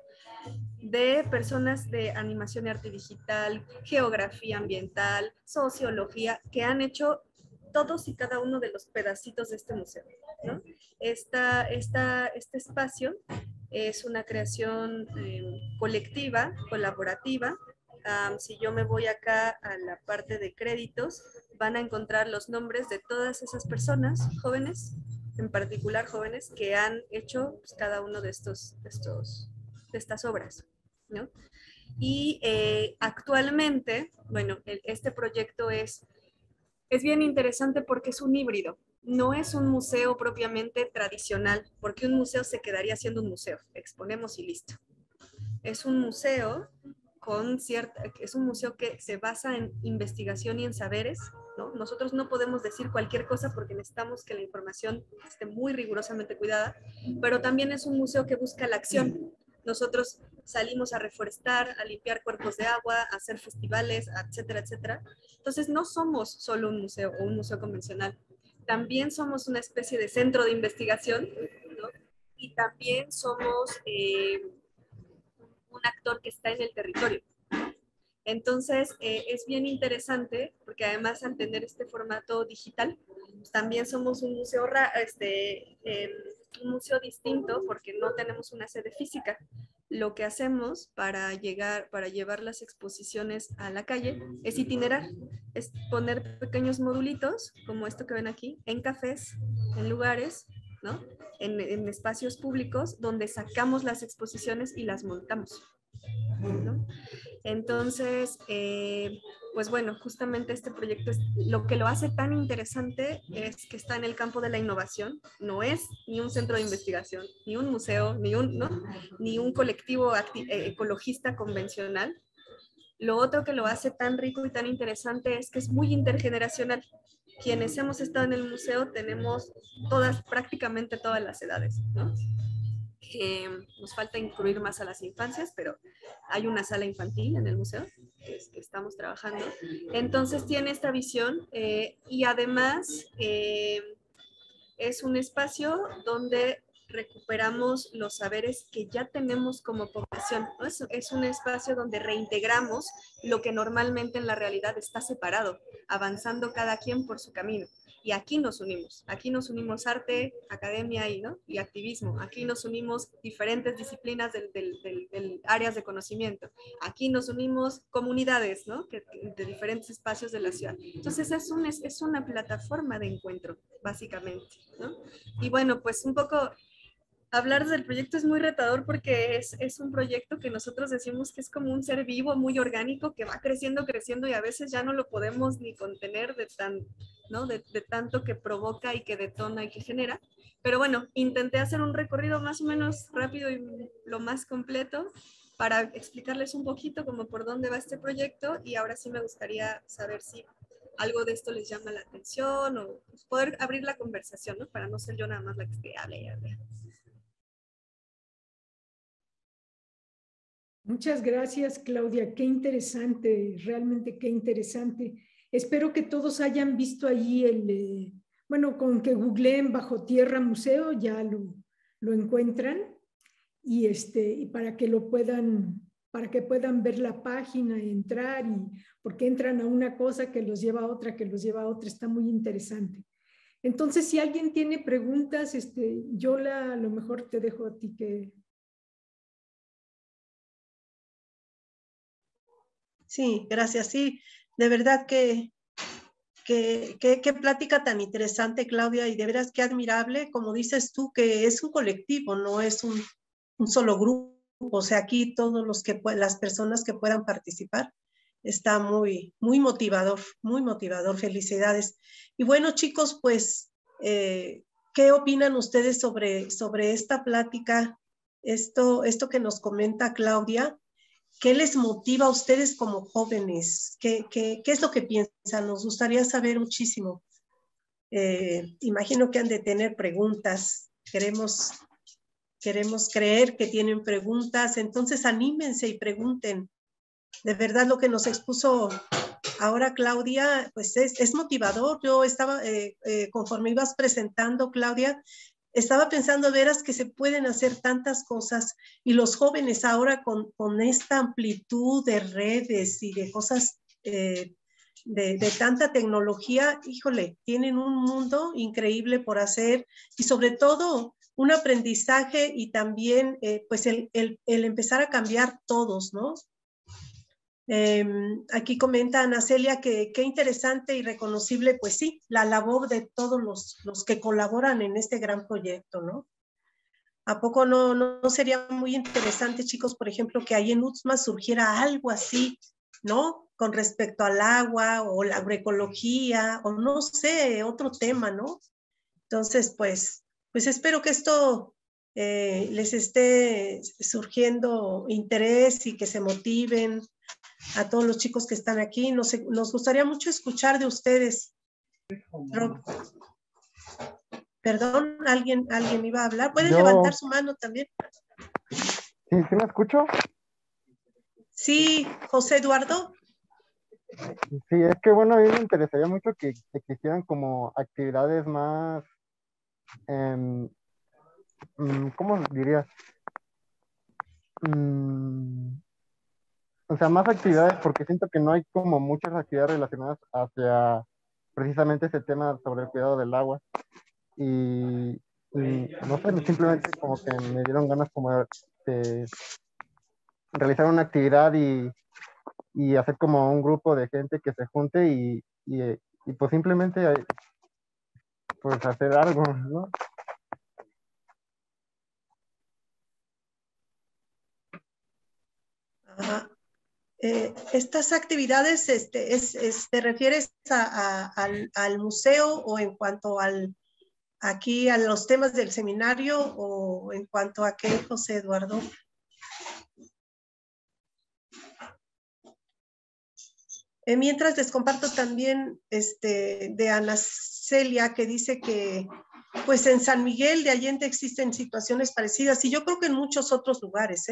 de personas de animación y arte digital, geografía ambiental, sociología, que han hecho todos y cada uno de los pedacitos de este museo, ¿no? Este espacio es una creación colectiva, colaborativa. Si yo me voy acá a la parte de créditos, van a encontrar los nombres de todas esas personas, jóvenes, en particular jóvenes, que han hecho pues, cada uno de estas obras, ¿no? Y actualmente, bueno, este proyecto es bien interesante porque es un híbrido. No es un museo propiamente tradicional, porque un museo se quedaría siendo un museo, exponemos y listo. Es un museo que se basa en investigación y en saberes, ¿no? Nosotros no podemos decir cualquier cosa porque necesitamos que la información esté muy rigurosamente cuidada, pero también es un museo que busca la acción. Nosotros salimos a reforestar, a limpiar cuerpos de agua, a hacer festivales, etcétera, etcétera. Entonces no somos solo un museo o un museo convencional. También somos una especie de centro de investigación, ¿no? Y también somos un actor que está en el territorio. Entonces, es bien interesante porque además al tener este formato digital, pues, también somos un museo, un museo distinto porque no tenemos una sede física. Lo que hacemos para llevar las exposiciones a la calle es itinerar, es poner pequeños modulitos, como esto que ven aquí, en cafés, en lugares, ¿no? En espacios públicos donde sacamos las exposiciones y las montamos, ¿no? Entonces, pues bueno, justamente este proyecto lo que lo hace tan interesante es que está en el campo de la innovación. No es ni un centro de investigación, ni un museo, ni un colectivo ecologista convencional. Lo otro que lo hace tan rico y tan interesante es que es muy intergeneracional. Quienes hemos estado en el museo tenemos prácticamente todas las edades, ¿no? Nos falta incluir más a las infancias, pero hay una sala infantil en el museo que estamos trabajando. Entonces tiene esta visión y además es un espacio donde recuperamos los saberes que ya tenemos como población, ¿no? Es un espacio donde reintegramos lo que normalmente en la realidad está separado, avanzando cada quien por su camino. Y aquí nos unimos arte, academia y activismo, aquí nos unimos diferentes disciplinas del áreas de conocimiento, aquí nos unimos comunidades, ¿no? De diferentes espacios de la ciudad. Entonces es una plataforma de encuentro, básicamente, ¿no? Y bueno, pues un poco hablar del proyecto es muy retador porque es un proyecto que nosotros decimos que es como un ser vivo muy orgánico que va creciendo, creciendo y a veces ya no lo podemos ni contener ¿no? de tanto que provoca y que detona y que genera. Pero bueno, intenté hacer un recorrido más o menos rápido y lo más completo para explicarles un poquito como por dónde va este proyecto y ahora sí me gustaría saber si algo de esto les llama la atención o pues, poder abrir la conversación, ¿no? Para no ser yo nada más la que esté hable y hable. Muchas gracias, Claudia. Qué interesante, realmente qué interesante. Espero que todos hayan visto allí bueno, con que googleen Bajo Tierra Museo ya lo encuentran y para que para que puedan ver la página, entrar porque entran a una cosa que los lleva a otra, que los lleva a otra. Está muy interesante. Entonces, si alguien tiene preguntas, Yola, a lo mejor te dejo a ti que... Sí, gracias. Sí, de verdad que qué plática tan interesante, Claudia, y de veras qué admirable, como dices tú, que es un colectivo, no es un solo grupo. O sea, aquí todos las personas que puedan participar, está muy motivador. Felicidades. Y bueno, chicos, pues, ¿qué opinan ustedes sobre esta plática? Esto que nos comenta Claudia. ¿Qué les motiva a ustedes como jóvenes? ¿Qué es lo que piensan? Nos gustaría saber muchísimo. Imagino que han de tener preguntas. Queremos creer que tienen preguntas. Entonces, anímense y pregunten. De verdad, lo que nos expuso ahora Claudia, pues es motivador. Yo estaba, conforme ibas presentando, Claudia, estaba pensando, veras, que se pueden hacer tantas cosas y los jóvenes ahora con esta amplitud de redes y de cosas, de tanta tecnología, híjole, tienen un mundo increíble por hacer y sobre todo un aprendizaje y también pues el empezar a cambiar todos, ¿no? Aquí comenta Ana Celia que qué interesante y reconocible, pues sí, la labor de todos los que colaboran en este gran proyecto, ¿no? ¿A poco no sería muy interesante, chicos, por ejemplo, que ahí en UTSMA surgiera algo así, ¿no? Con respecto al agua o la agroecología o no sé, otro tema, ¿no? Entonces, pues espero que esto les esté surgiendo interés y que se motiven a todos los chicos que están aquí. Nos gustaría mucho escuchar de ustedes. Perdón, ¿alguien iba a hablar? ¿Pueden levantar su mano también? ¿Sí me escucho? Sí, José Eduardo. Sí, es que bueno, a mí me interesaría mucho que existieran como actividades más, ¿cómo diría? O sea, más actividades, porque siento que no hay como muchas actividades relacionadas hacia precisamente ese tema sobre el cuidado del agua. Y no sé, simplemente como que me dieron ganas como de realizar una actividad y hacer como un grupo de gente que se junte y pues simplemente pues hacer algo, ¿no? Ajá. Estas actividades, ¿te refieres al museo o en cuanto aquí a los temas del seminario o en cuanto a qué, José Eduardo? Mientras les comparto también de Ana Celia, que dice que pues en San Miguel de Allende existen situaciones parecidas y yo creo que en muchos otros lugares,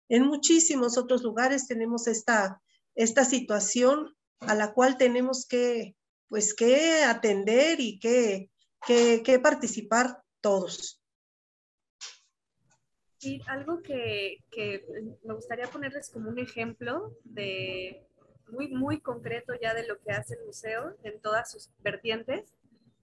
en muchísimos otros lugares tenemos esta situación a la cual tenemos que atender y que participar todos. Sí, algo que me gustaría ponerles como un ejemplo de muy concreto ya de lo que hace el museo en todas sus vertientes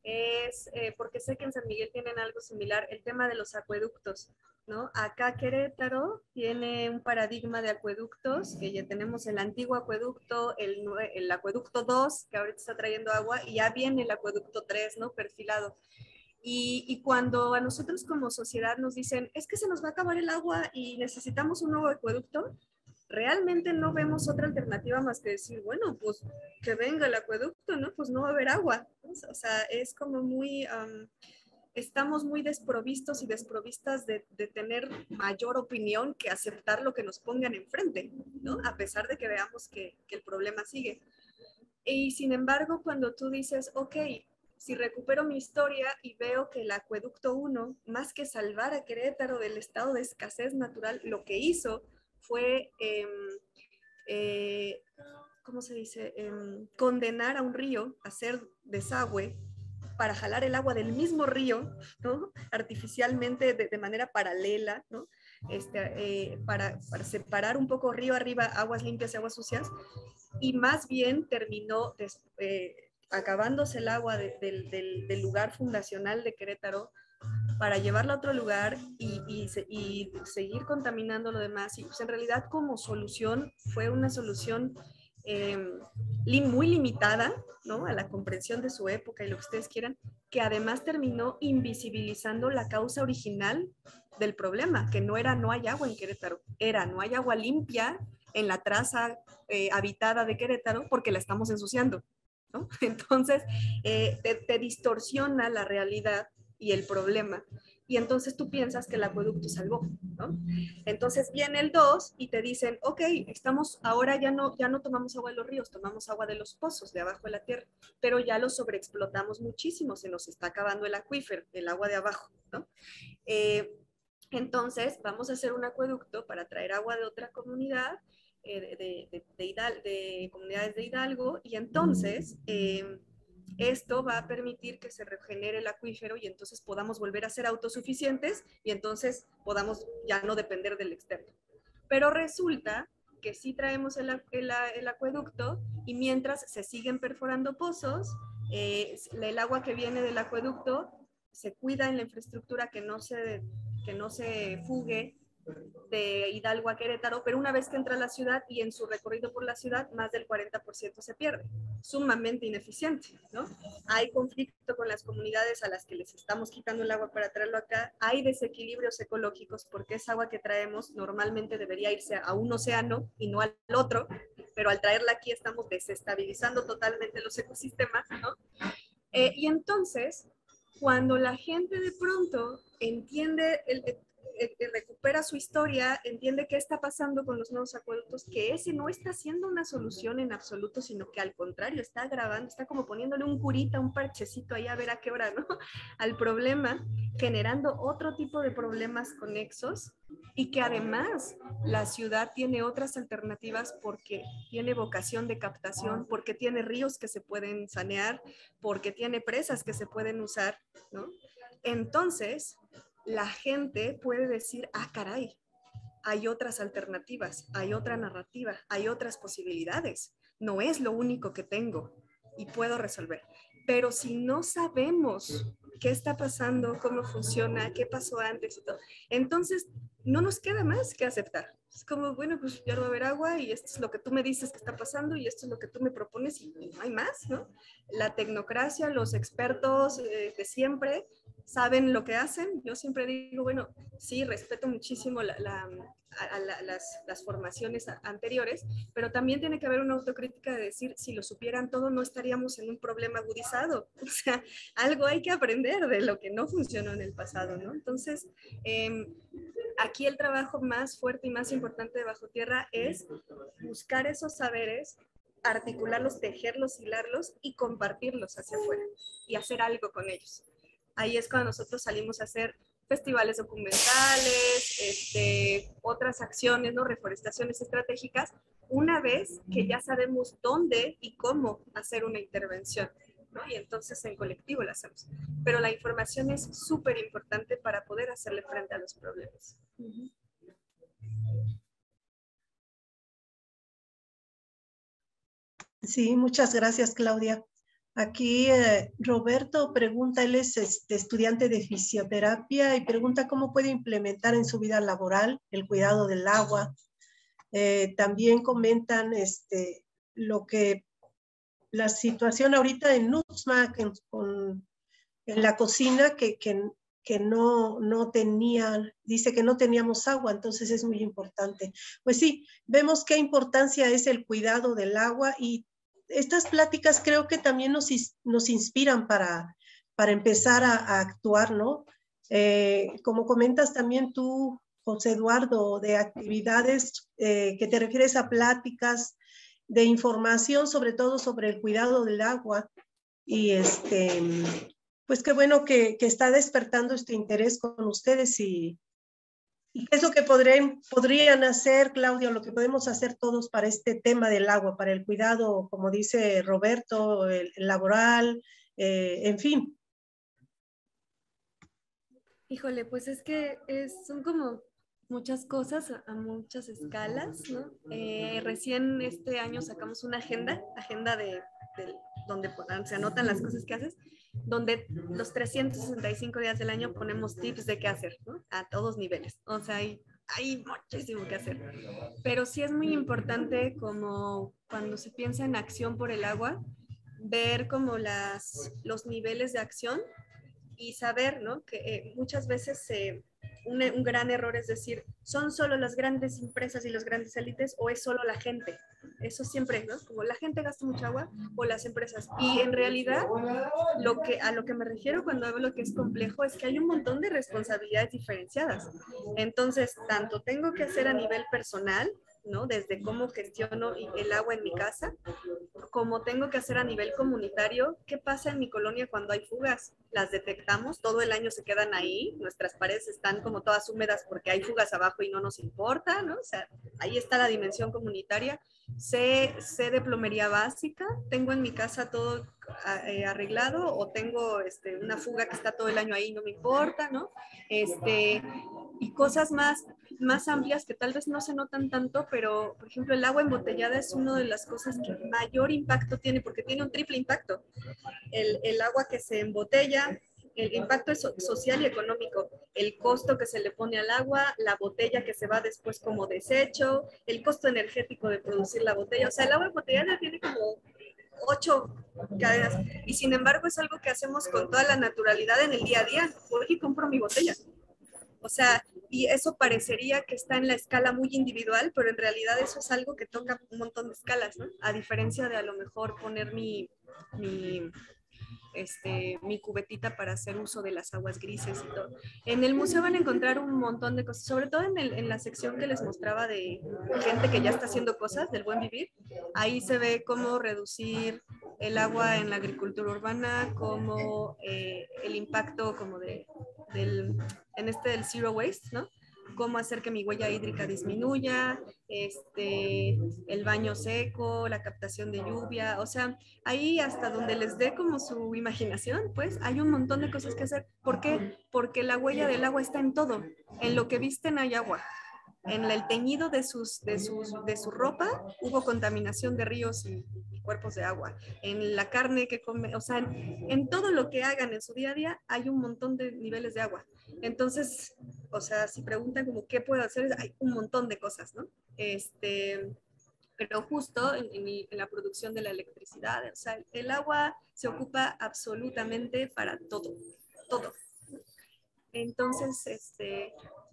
es, porque sé que en San Miguel tienen algo similar, el tema de los acueductos, ¿no? Acá Querétaro tiene un paradigma de acueductos, que ya tenemos el antiguo acueducto, el acueducto 2, que ahorita está trayendo agua, y ya viene el acueducto 3, ¿no? Perfilado. Y cuando a nosotros como sociedad nos dicen, es que se nos va a acabar el agua y necesitamos un nuevo acueducto, realmente no vemos otra alternativa más que decir, bueno, pues que venga el acueducto, ¿no? Pues no va a haber agua. O sea, es como muy, estamos muy desprovistos y desprovistas de tener mayor opinión que aceptar lo que nos pongan enfrente, ¿no? A pesar de que veamos que el problema sigue. Y sin embargo, cuando tú dices, ok, si recupero mi historia y veo que el acueducto 1, más que salvar a Querétaro del estado de escasez natural, lo que hizo fue, ¿cómo se dice? Condenar a un río a hacer desagüe para jalar el agua del mismo río, ¿no? Artificialmente, de manera paralela, ¿no? Para separar un poco río arriba aguas limpias y aguas sucias, y más bien terminó acabándose el agua del lugar fundacional de Querétaro para llevarlo a otro lugar y seguir contaminando lo demás. Y pues en realidad como solución fue una solución muy limitada, ¿no? A la comprensión de su época y lo que ustedes quieran, que además terminó invisibilizando la causa original del problema, que no era no hay agua en Querétaro, era no hay agua limpia en la traza habitada de Querétaro porque la estamos ensuciando, ¿no? Entonces te distorsiona la realidad y el problema. Y entonces tú piensas que el acueducto salvó, ¿no? Entonces viene el 2 y te dicen, ok, ahora ya no tomamos agua de los ríos, tomamos agua de los pozos de abajo de la tierra, pero ya lo sobreexplotamos muchísimo, se nos está acabando el acuífero, el agua de abajo, ¿no? Entonces vamos a hacer un acueducto para traer agua de otra comunidad, de comunidades de Hidalgo, y entonces esto va a permitir que se regenere el acuífero y entonces podamos volver a ser autosuficientes y entonces podamos ya no depender del externo. Pero resulta que sí traemos el acueducto y mientras se siguen perforando pozos, el agua que viene del acueducto se cuida en la infraestructura que no se fugue de Hidalgo a Querétaro, pero una vez que entra a la ciudad y en su recorrido por la ciudad, más del 40% se pierde. Sumamente ineficiente, ¿no? Hay conflicto con las comunidades a las que les estamos quitando el agua para traerlo acá. Hay desequilibrios ecológicos porque esa agua que traemos normalmente debería irse a un océano y no al otro, pero al traerla aquí estamos desestabilizando totalmente los ecosistemas, ¿no? Y entonces, cuando la gente de pronto entiende recupera su historia, entiende qué está pasando con los nuevos acueductos, que ese no está siendo una solución en absoluto, sino que al contrario, está agravando, está como poniéndole un curita, un parchecito ahí a ver a qué hora, ¿no? Al problema, generando otro tipo de problemas conexos, y que además la ciudad tiene otras alternativas porque tiene vocación de captación, porque tiene ríos que se pueden sanear, porque tiene presas que se pueden usar, ¿no? Entonces, la gente puede decir, ah, caray, hay otras alternativas, hay otra narrativa, hay otras posibilidades. No es lo único que tengo y puedo resolver. Pero si no sabemos qué está pasando, cómo funciona, qué pasó antes y todo, entonces no nos queda más que aceptar. Es como, bueno, pues ya no va a haber agua y esto es lo que tú me dices que está pasando y esto es lo que tú me propones y no hay más, ¿no? La tecnocracia, los expertos de siempre saben lo que hacen. Yo siempre digo, bueno, sí, respeto muchísimo las formaciones anteriores, pero también tiene que haber una autocrítica de decir, si lo supieran todo, no estaríamos en un problema agudizado. O sea, algo hay que aprender de lo que no funcionó en el pasado, ¿no? Entonces, aquí el trabajo más fuerte y más importante de Bajo Tierra es buscar esos saberes, articularlos, tejerlos, hilarlos y compartirlos hacia afuera y hacer algo con ellos. Ahí es cuando nosotros salimos a hacer festivales documentales, otras acciones, ¿no? Reforestaciones estratégicas, una vez que ya sabemos dónde y cómo hacer una intervención, ¿no? Y entonces en colectivo la hacemos. Pero la información es súper importante para poder hacerle frente a los problemas. Sí, muchas gracias, Claudia. Aquí Roberto pregunta, él es estudiante de fisioterapia y pregunta cómo puede implementar en su vida laboral el cuidado del agua. También comentan la situación ahorita en Nuxmac, la cocina que no tenían, dice que no teníamos agua, entonces es muy importante. Pues sí, vemos qué importancia es el cuidado del agua y estas pláticas creo que también nos inspiran para empezar a actuar, ¿no? Como comentas también tú, José Eduardo, de actividades que te refieres a pláticas de información, sobre todo sobre el cuidado del agua. Y pues qué bueno que está despertando este interés con ustedes y qué es lo que podrían hacer, Claudia, lo que podemos hacer todos para este tema del agua, para el cuidado, como dice Roberto, el laboral, en fin. Híjole, pues es que son como muchas cosas a muchas escalas, ¿no? Recién este año sacamos una agenda de donde se anotan las cosas que haces, donde los 365 días del año ponemos tips de qué hacer, ¿no? A todos niveles. O sea, hay muchísimo que hacer. Pero sí es muy importante, como cuando se piensa en acción por el agua, ver como los niveles de acción y saber, ¿no? Que muchas veces un gran error es decir, ¿son solo las grandes empresas y las grandes élites o es solo la gente? Eso siempre, ¿no? Como la gente gasta mucha agua o las empresas. Y en realidad, a lo que me refiero cuando hablo que es complejo es que hay un montón de responsabilidades diferenciadas. Entonces, tanto tengo que hacer a nivel personal, ¿no? Desde cómo gestiono el agua en mi casa, como tengo que hacer a nivel comunitario, ¿qué pasa en mi colonia cuando hay fugas? Las detectamos, todo el año se quedan ahí, nuestras paredes están como todas húmedas porque hay fugas abajo y no nos importa, ¿no? O sea, ahí está la dimensión comunitaria. Sé de plomería básica, tengo en mi casa todo arreglado o tengo una fuga que está todo el año ahí, no me importa, ¿no? Y cosas más amplias que tal vez no se notan tanto, pero por ejemplo el agua embotellada es una de las cosas que mayor impacto tiene, porque tiene un triple impacto. El agua que se embotella, el impacto es social y económico, el costo que se le pone al agua, la botella que se va después como desecho, el costo energético de producir la botella. O sea, el agua embotellada tiene como 8 cadenas y sin embargo es algo que hacemos con toda la naturalidad en el día a día. Voy y compro mi botella. O sea, y eso parecería que está en la escala muy individual, pero en realidad eso es algo que toca un montón de escalas, ¿no? A diferencia de a lo mejor poner mi cubetita para hacer uso de las aguas grises y todo. En el museo van a encontrar un montón de cosas, sobre todo en la sección que les mostraba de gente que ya está haciendo cosas del buen vivir. Ahí se ve cómo reducir el agua en la agricultura urbana, cómo el impacto como del zero waste, ¿no? Cómo hacer que mi huella hídrica disminuya, el baño seco, la captación de lluvia, o sea, ahí hasta donde les dé como su imaginación, pues hay un montón de cosas que hacer. ¿Por qué? Porque la huella del agua está en todo. En lo que visten hay agua. En el teñido de su ropa hubo contaminación de ríos y cuerpos de agua. En la carne que come, o sea, en todo lo que hagan en su día a día hay un montón de niveles de agua. Entonces, o sea, si preguntan como qué puedo hacer, hay un montón de cosas, ¿no? Pero justo en la producción de la electricidad, o sea, el agua se ocupa absolutamente para todo, todo. Entonces,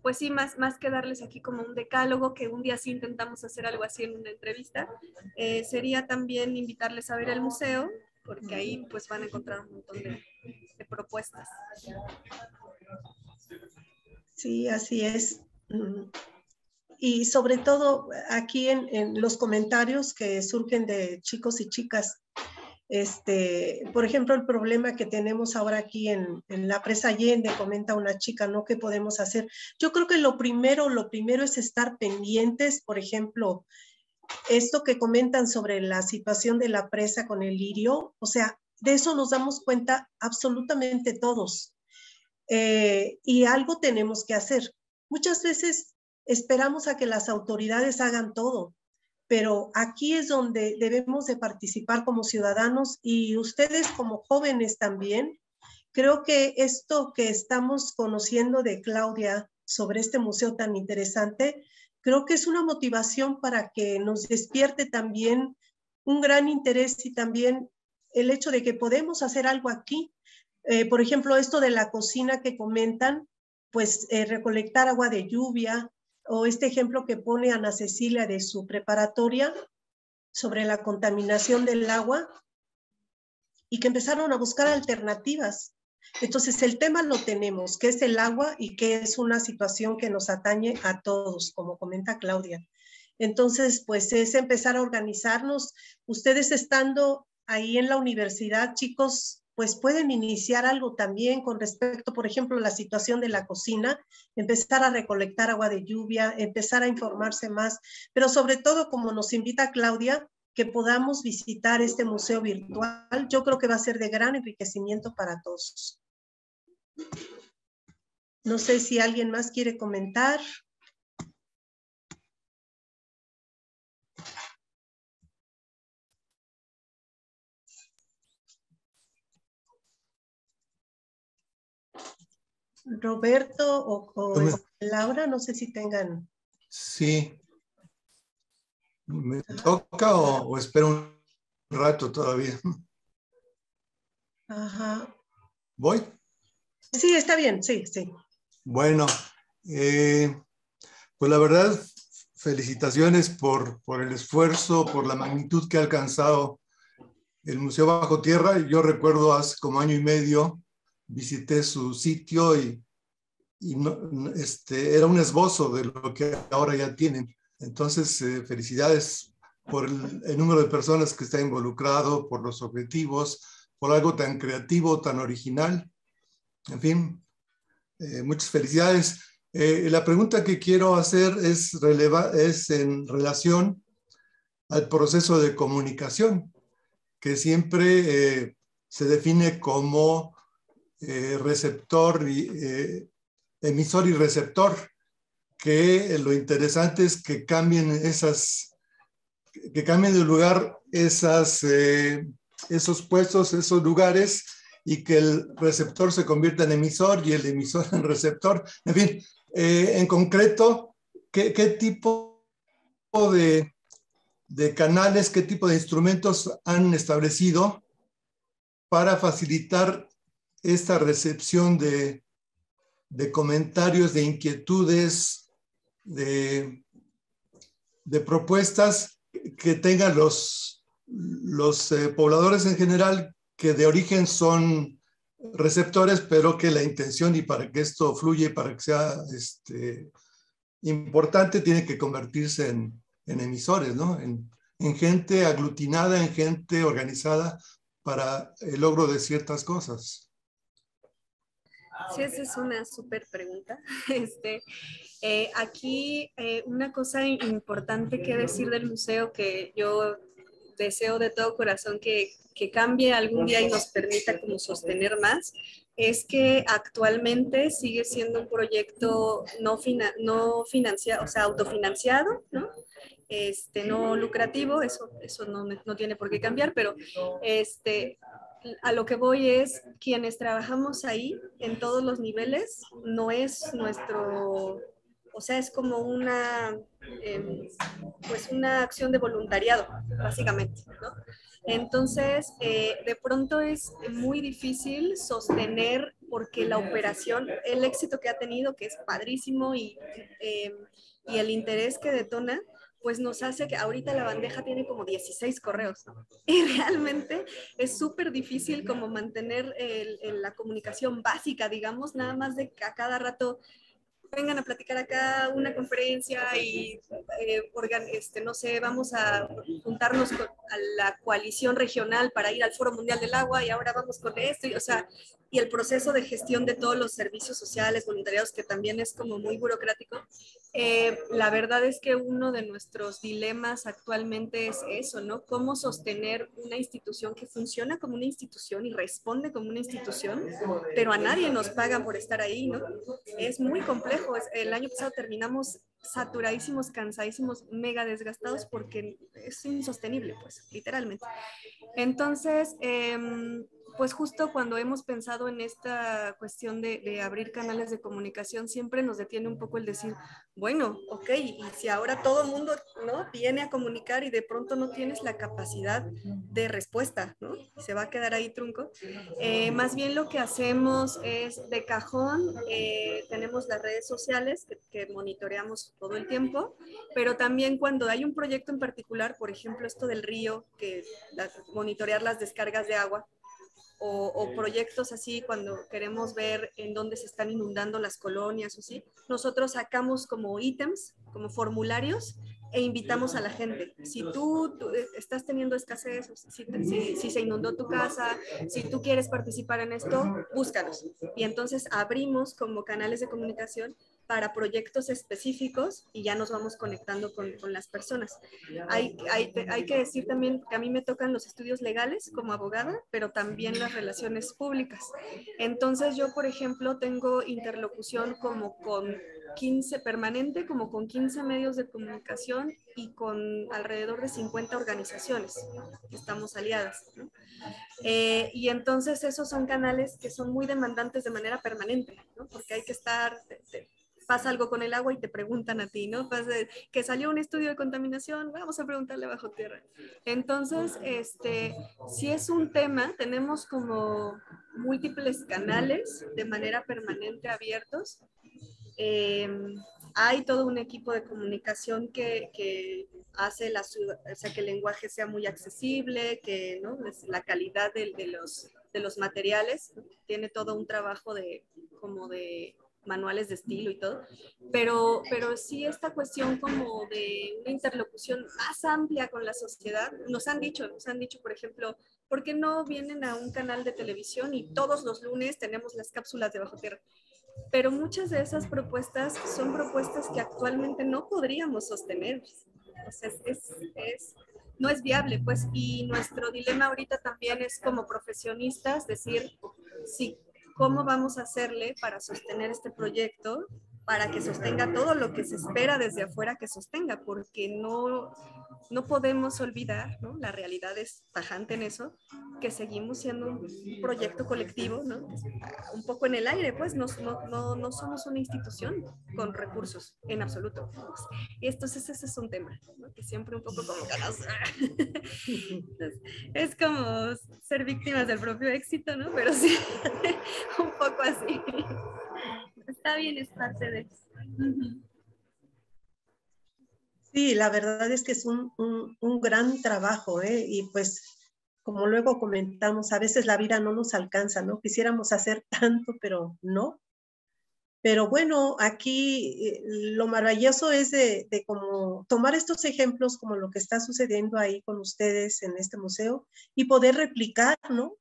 pues sí, más que darles aquí como un decálogo, que un día sí intentamos hacer algo así en una entrevista, sería también invitarles a ver el museo, porque ahí pues van a encontrar un montón de propuestas. Sí, así es. Y sobre todo aquí en los comentarios que surgen de chicos y chicas, por ejemplo, el problema que tenemos ahora aquí en la presa Allende, comenta una chica, ¿no? ¿Qué podemos hacer? Yo creo que lo primero es estar pendientes, por ejemplo, esto que comentan sobre la situación de la presa con el lirio, o sea, de eso nos damos cuenta absolutamente todos. Y algo tenemos que hacer. Muchas veces esperamos a que las autoridades hagan todo, pero aquí es donde debemos de participar como ciudadanos y ustedes como jóvenes también. Creo que esto que estamos conociendo de Claudia sobre este museo tan interesante, creo que es una motivación para que nos despierte también un gran interés y también el hecho de que podemos hacer algo aquí. Por ejemplo, esto de la cocina que comentan, pues recolectar agua de lluvia, o este ejemplo que pone Ana Cecilia de su preparatoria sobre la contaminación del agua, y que empezaron a buscar alternativas. Entonces, el tema lo tenemos, que es el agua y que es una situación que nos atañe a todos, como comenta Claudia. Entonces, pues es empezar a organizarnos. Ustedes estando ahí en la universidad, chicos, pues pueden iniciar algo también con respecto, por ejemplo, a la situación de la cocina, empezar a recolectar agua de lluvia, empezar a informarse más, pero sobre todo, como nos invita Claudia, que podamos visitar este museo virtual. Yo creo que va a ser de gran enriquecimiento para todos. No sé si alguien más quiere comentar. Roberto o Laura, no sé si tengan. Sí. ¿Me toca o espero un rato todavía? Ajá. ¿Voy? Sí, está bien, sí, sí. Bueno, pues la verdad, felicitaciones por el esfuerzo, por la magnitud que ha alcanzado el Museo Bajo Tierra. Yo recuerdo hace como año y medio visité su sitio y era un esbozo de lo que ahora ya tienen. Entonces, felicidades por el número de personas que está involucrado, por los objetivos, por algo tan creativo, tan original. En fin, muchas felicidades. La pregunta que quiero hacer es en relación al proceso de comunicación, que siempre se define como receptor y emisor y receptor, que lo interesante es que cambien de lugar esos puestos, esos lugares, y que el receptor se convierta en emisor y el emisor en receptor. En fin, en concreto, ¿qué tipo de canales, qué tipo de instrumentos han establecido para facilitar esta recepción de comentarios, de inquietudes, de propuestas que tengan los pobladores en general, que de origen son receptores, pero que la intención, y para que esto fluya y para que sea importante, tiene que convertirse en emisores, ¿no? En gente aglutinada, en gente organizada para el logro de ciertas cosas. Sí, esa es una súper pregunta. Aquí una cosa importante que decir del museo, que yo deseo de todo corazón que cambie algún día y nos permita como sostener más, es que actualmente sigue siendo un proyecto no financiado, o sea, autofinanciado, ¿no? No lucrativo, eso no tiene por qué cambiar, pero a lo que voy es, quienes trabajamos ahí en todos los niveles, no es nuestro, o sea, es como pues una acción de voluntariado, básicamente, ¿no? Entonces, de pronto es muy difícil sostener, porque la operación, el éxito que ha tenido, que es padrísimo, y el interés que detona, pues nos hace que ahorita la bandeja tiene como 16 correos, ¿no? Y realmente es súper difícil como mantener la comunicación básica, digamos, nada más de que a cada rato vengan a platicar acá una conferencia y no sé, vamos a juntarnos a la coalición regional para ir al Foro Mundial del Agua y ahora vamos con esto, o sea, y el proceso de gestión de todos los servicios sociales, voluntariados, que también es como muy burocrático. La verdad es que uno de nuestros dilemas actualmente es eso, ¿no? Cómo sostener una institución que funciona como una institución y responde como una institución, pero a nadie nos pagan por estar ahí, ¿no? Es muy complejo. El año pasado terminamos saturadísimos, cansadísimos, mega desgastados, porque es insostenible, pues, literalmente. Entonces, pues justo cuando hemos pensado en esta cuestión de abrir canales de comunicación, siempre nos detiene un poco el decir, bueno, ok, y si ahora todo el mundo, ¿no?, viene a comunicar y de pronto no tienes la capacidad de respuesta, ¿no?, se va a quedar ahí trunco. Más bien lo que hacemos es de cajón, tenemos las redes sociales que monitoreamos todo el tiempo, pero también cuando hay un proyecto en particular, por ejemplo esto del río, monitorear las descargas de agua, o proyectos así cuando queremos ver en dónde se están inundando las colonias o así, nosotros sacamos como ítems, como formularios, e invitamos a la gente. Si tú estás teniendo escasez, si se inundó tu casa, si tú quieres participar en esto, búscanos. Y entonces abrimos como canales de comunicación para proyectos específicos y ya nos vamos conectando con las personas. Hay que decir también que a mí me tocan los estudios legales como abogada, pero también las relaciones públicas. Entonces yo, por ejemplo, tengo interlocución como con 15 permanente, como con 15 medios de comunicación y con alrededor de 50 organizaciones que estamos aliadas, ¿no? Y entonces esos son canales que son muy demandantes de manera permanente, ¿no? Porque hay que estar... pasa algo con el agua y te preguntan a ti, ¿no? Que salió un estudio de contaminación, vamos a preguntarle bajo tierra. Entonces, si es un tema, tenemos como múltiples canales de manera permanente abiertos. Hay todo un equipo de comunicación que hace o sea, que el lenguaje sea muy accesible, que, ¿no?, la calidad de los materiales, ¿no?, tiene todo un trabajo como de manuales de estilo y todo, pero sí esta cuestión como de una interlocución más amplia con la sociedad. Nos han dicho, por ejemplo, ¿por qué no vienen a un canal de televisión y todos los lunes tenemos las cápsulas de Bajo Tierra? Pero muchas de esas propuestas son propuestas que actualmente no podríamos sostener. O sea, no es viable, pues, y nuestro dilema ahorita también es como profesionistas decir, sí, ¿cómo vamos a hacerle para sostener este proyecto, para que sostenga todo lo que se espera desde afuera que sostenga? Porque no podemos olvidar, ¿no?, la realidad es tajante en eso, que seguimos siendo un proyecto colectivo, ¿no?, un poco en el aire, pues no somos una institución con recursos en absoluto. Y entonces ese es un tema, ¿no?, que siempre un poco como es como ser víctimas del propio éxito, ¿no? Pero sí, un poco así. Está bien, es parte de eso. Sí, la verdad es que es un gran trabajo, y pues como luego comentamos, a veces la vida no nos alcanza, ¿no? Quisiéramos hacer tanto, pero no. Pero bueno, aquí lo maravilloso es de como tomar estos ejemplos como lo que está sucediendo ahí con ustedes en este museo y poder replicar, ¿no?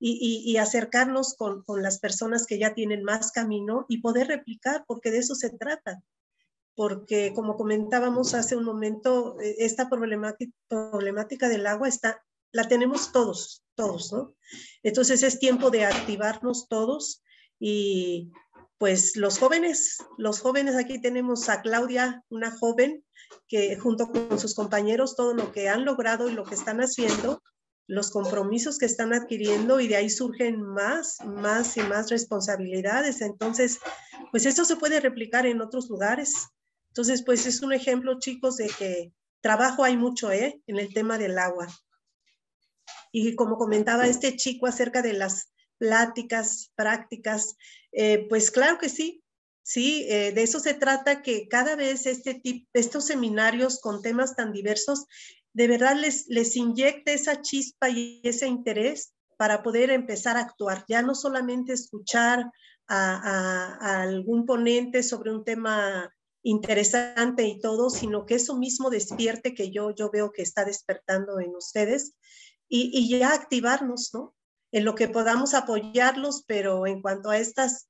Y acercarnos con las personas que ya tienen más camino y poder replicar, porque de eso se trata. Porque como comentábamos hace un momento, esta problemática del agua la tenemos todos, ¿no? Entonces es tiempo de activarnos todos y pues los jóvenes aquí tenemos a Claudia, una joven que junto con sus compañeros todo lo que han logrado y lo que están haciendo, los compromisos que están adquiriendo y de ahí surgen más y más responsabilidades. Entonces, pues esto se puede replicar en otros lugares. Entonces, pues es un ejemplo, chicos, de que trabajo hay mucho, en el tema del agua. Y como comentaba este chico acerca de las pláticas, prácticas, pues claro que sí, de eso se trata, que cada vez estos seminarios con temas tan diversos, de verdad les inyecte esa chispa y ese interés para poder empezar a actuar, ya no solamente escuchar a algún ponente sobre un tema interesante y todo, sino que eso mismo despierte que yo veo que está despertando en ustedes y ya activarnos, ¿no? En lo que podamos apoyarlos, pero en cuanto a estas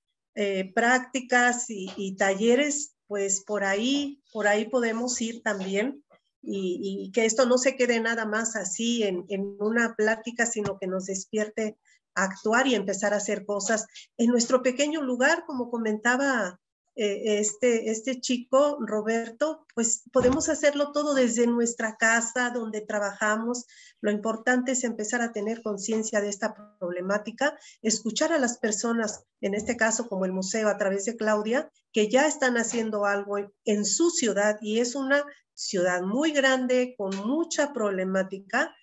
prácticas y talleres, pues por ahí podemos ir también y que esto no se quede nada más así en una plática, sino que nos despierte a actuar y empezar a hacer cosas en nuestro pequeño lugar, como comentaba este chico, Roberto, pues podemos hacerlo todo desde nuestra casa, donde trabajamos. Lo importante es empezar a tener conciencia de esta problemática, escuchar a las personas, en este caso como el museo a través de Claudia, que ya están haciendo algo en su ciudad, y es una ciudad muy grande, con mucha problemática.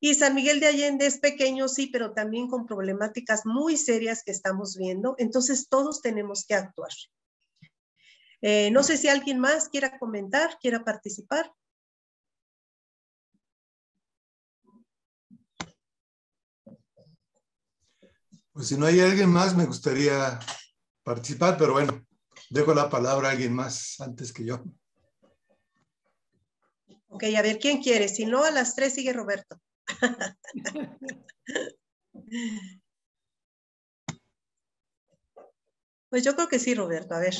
Y San Miguel de Allende es pequeño, sí, pero también con problemáticas muy serias que estamos viendo. Entonces todos tenemos que actuar. No sé si alguien más quiera comentar, quiera participar. Pues si no hay alguien más, me gustaría participar, pero bueno, dejo la palabra a alguien más antes que yo. Ok, a ver, ¿quién quiere? Si no, a las 3 sigue Roberto. Pues yo creo que sí, Roberto, a ver.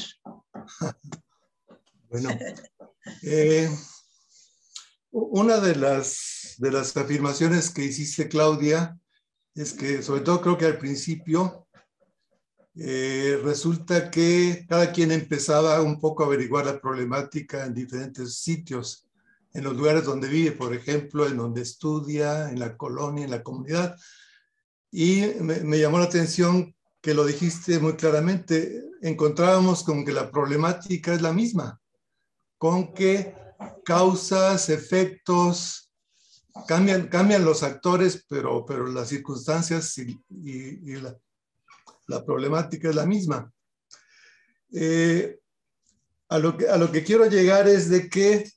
Bueno, una de las afirmaciones que hiciste, Claudia, es que, sobre todo creo que al principio, resulta que cada quien empezaba un poco a averiguar la problemática en diferentes sitios, en los lugares donde vive, por ejemplo, en donde estudia, en la colonia, en la comunidad. Y me llamó la atención que lo dijiste muy claramente. Encontrábamos con que la problemática es la misma, con que causas, efectos, cambian los actores, pero las circunstancias y la problemática es la misma. A lo que quiero llegar es de que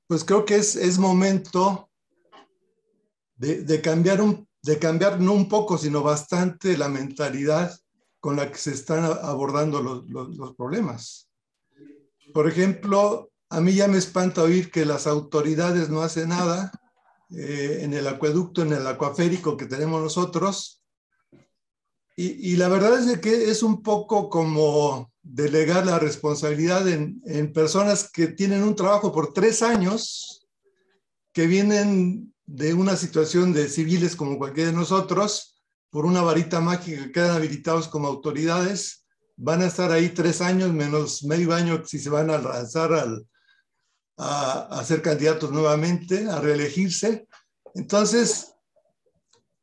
pues creo que es momento de cambiar no un poco, sino bastante la mentalidad con la que se están abordando los problemas. Por ejemplo, a mí ya me espanta oír que las autoridades no hacen nada en el acueducto, en el acuaférico que tenemos nosotros. Y la verdad es de que es un poco como delegar la responsabilidad en personas que tienen un trabajo por 3 años, que vienen de una situación de civiles como cualquiera de nosotros, por una varita mágica que quedan habilitados como autoridades, van a estar ahí 3 años menos medio año si se van a lanzar a ser candidatos nuevamente, a reelegirse. Entonces,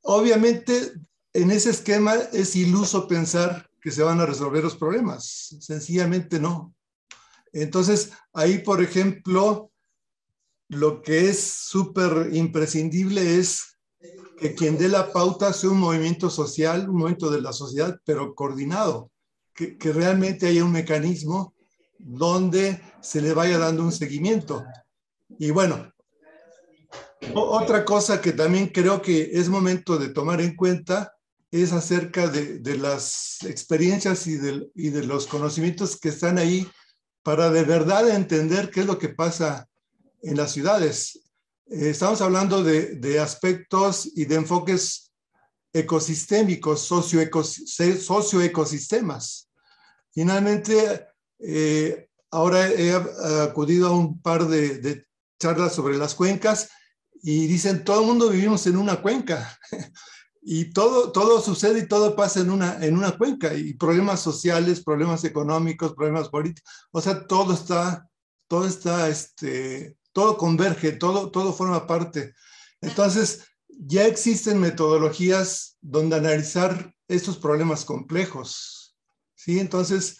obviamente, en ese esquema es iluso pensar que se van a resolver los problemas. Sencillamente no. Entonces, ahí, por ejemplo, lo que es súper imprescindible es que quien dé la pauta sea un movimiento social, un movimiento de la sociedad, pero coordinado, que realmente haya un mecanismo donde se le vaya dando un seguimiento. Y bueno, otra cosa que también creo que es momento de tomar en cuenta es acerca de las experiencias y de los conocimientos que están ahí para de verdad entender qué es lo que pasa en las ciudades. Estamos hablando de aspectos y de enfoques ecosistémicos, socioecosistemas. Finalmente, ahora he acudido a un par de charlas sobre las cuencas y dicen, todo el mundo vivimos en una cuenca. Y todo sucede y todo pasa en una cuenca, y problemas sociales, problemas económicos, problemas políticos, o sea, todo converge, todo forma parte. Entonces, ya existen metodologías donde analizar estos problemas complejos, ¿sí? Entonces,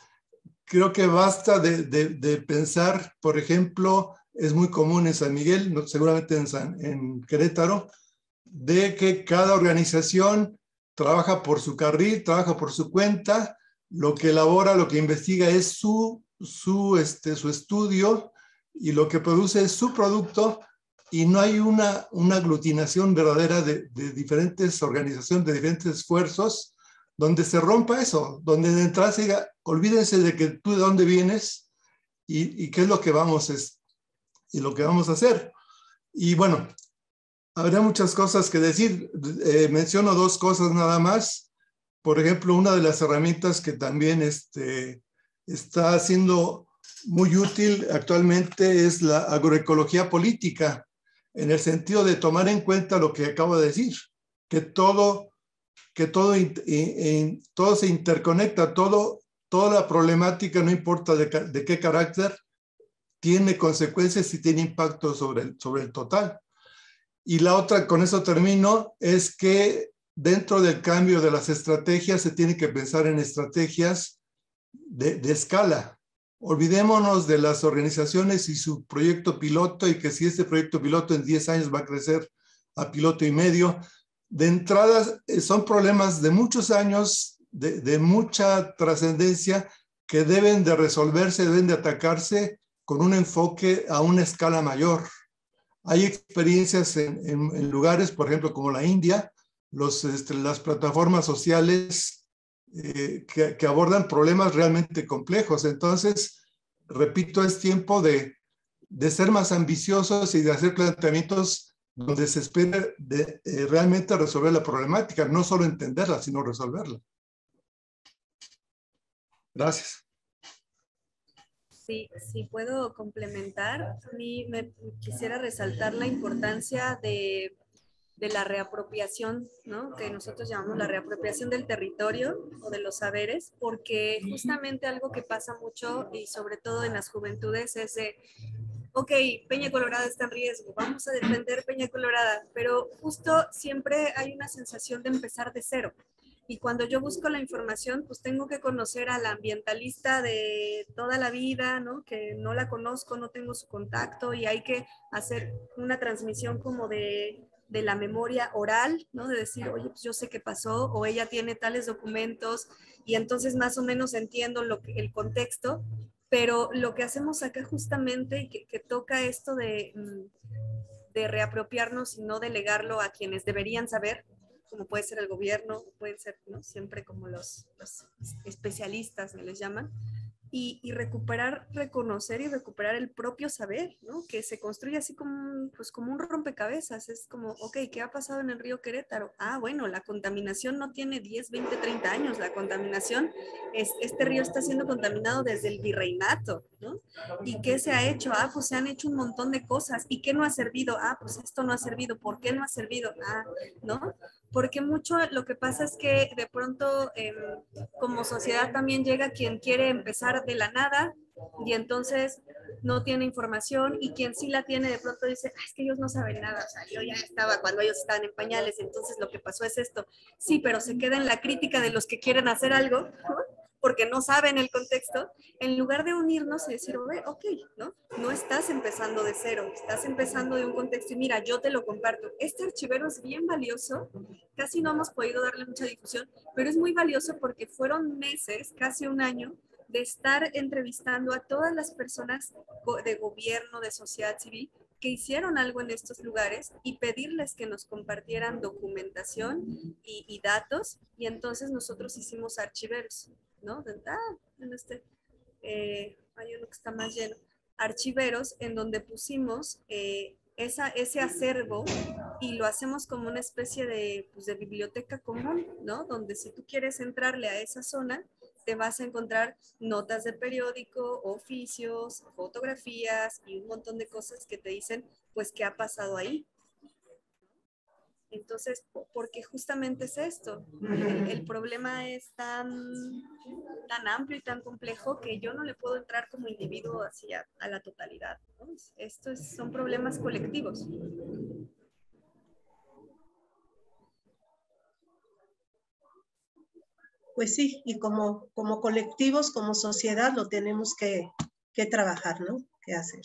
creo que basta de pensar, por ejemplo, es muy común en San Miguel, seguramente en Querétaro, de que cada organización trabaja por su carril, trabaja por su cuenta, lo que elabora, lo que investiga es su estudio, y lo que produce es su producto, y no hay una aglutinación verdadera de diferentes organizaciones, de diferentes esfuerzos, donde se rompa eso, donde de entrada se diga, olvídense de que tú de dónde vienes y qué es lo que vamos a hacer. Y bueno, habrá muchas cosas que decir. Menciono 2 cosas nada más. Por ejemplo, una de las herramientas que también está siendo muy útil actualmente es la agroecología política, en el sentido de tomar en cuenta lo que acabo de decir, que todo se interconecta, todo toda la problemática, no importa de qué carácter, tiene consecuencias y tiene impacto sobre el total. Y la otra, con eso termino, es que dentro del cambio de las estrategias se tiene que pensar en estrategias de escala. Olvidémonos de las organizaciones y su proyecto piloto, y que si este proyecto piloto en 10 años va a crecer a piloto y medio. De entrada, son problemas de muchos años, de mucha trascendencia, que deben de resolverse, deben de atacarse con un enfoque a una escala mayor. Hay experiencias en lugares, por ejemplo, como la India, las plataformas sociales que abordan problemas realmente complejos. Entonces, repito, es tiempo de ser más ambiciosos y de hacer planteamientos donde se espera realmente resolver la problemática, no solo entenderla, sino resolverla. Gracias. Sí, sí, puedo complementar. A mí me quisiera resaltar la importancia de la reapropiación, ¿no? Que nosotros llamamos la reapropiación del territorio o de los saberes, porque justamente algo que pasa mucho y sobre todo en las juventudes es de, ok, Peña Colorada está en riesgo, vamos a defender Peña Colorada, pero justo siempre hay una sensación de empezar de cero. Y cuando yo busco la información, pues tengo que conocer a la ambientalista de toda la vida, ¿no? Que no la conozco, no tengo su contacto, y hay que hacer una transmisión como de la memoria oral, ¿no? De decir, oye, pues yo sé qué pasó, o ella tiene tales documentos, y entonces más o menos entiendo el contexto, pero lo que hacemos acá justamente, que toca esto de reapropiarnos y no delegarlo a quienes deberían saber, como puede ser el gobierno, pueden ser, ¿no? Siempre como los especialistas, me les llaman, y recuperar, reconocer y recuperar el propio saber, ¿no? Que se construye así como, pues como un rompecabezas. Es como, ok, ¿qué ha pasado en el río Querétaro? Ah, bueno, la contaminación no tiene 10, 20, 30 años. La contaminación, este río está siendo contaminado desde el virreinato, ¿no? ¿Y qué se ha hecho? Ah, pues se han hecho un montón de cosas. ¿Y qué no ha servido? Ah, pues esto no ha servido. ¿Por qué no ha servido? Ah, ¿no? Porque mucho lo que pasa es que de pronto como sociedad también llega quien quiere empezar de la nada y entonces no tiene información, y quien sí la tiene de pronto dice, es que ellos no saben nada, o sea, yo ya estaba cuando ellos estaban en pañales, entonces lo que pasó es esto. Sí, pero se queda en la crítica de los que quieren hacer algo, ¿no? Porque no saben el contexto, en lugar de unirnos y decir, ok, ¿no? No estás empezando de cero, estás empezando de un contexto, y mira, yo te lo comparto. Este archivero es bien valioso, casi no hemos podido darle mucha difusión, pero es muy valioso porque fueron meses, casi un año, de estar entrevistando a todas las personas de gobierno, de sociedad civil, que hicieron algo en estos lugares, y pedirles que nos compartieran documentación y datos, y entonces nosotros hicimos archiveros, ¿no? Hay uno que está más lleno. Archiveros en donde pusimos ese acervo, y lo hacemos como una especie de biblioteca común, ¿no? Donde si tú quieres entrarle a esa zona, te vas a encontrar notas de periódico, oficios, fotografías y un montón de cosas que te dicen, pues, qué ha pasado ahí. Entonces, porque justamente es esto, el problema es tan amplio y tan complejo que yo no le puedo entrar como individuo así a la totalidad, ¿no? Son problemas colectivos. Pues sí, y como colectivos, como sociedad, lo tenemos que trabajar, ¿no? ¿Qué hacer?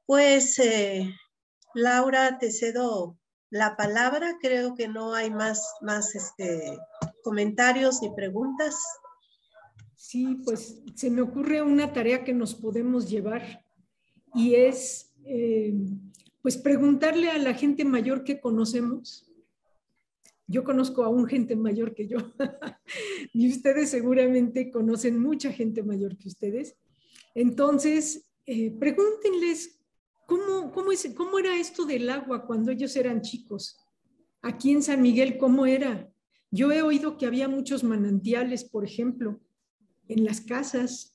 Pues, Laura, te cedo la palabra. Creo que no hay más comentarios ni preguntas. Sí, pues se me ocurre una tarea que nos podemos llevar, y es pues preguntarle a la gente mayor que conocemos. Yo conozco a gente mayor que yo y ustedes seguramente conocen mucha gente mayor que ustedes. Entonces, pregúntenles cómo era esto del agua cuando ellos eran chicos. Aquí en San Miguel, ¿cómo era? Yo he oído que había muchos manantiales, por ejemplo, en las casas.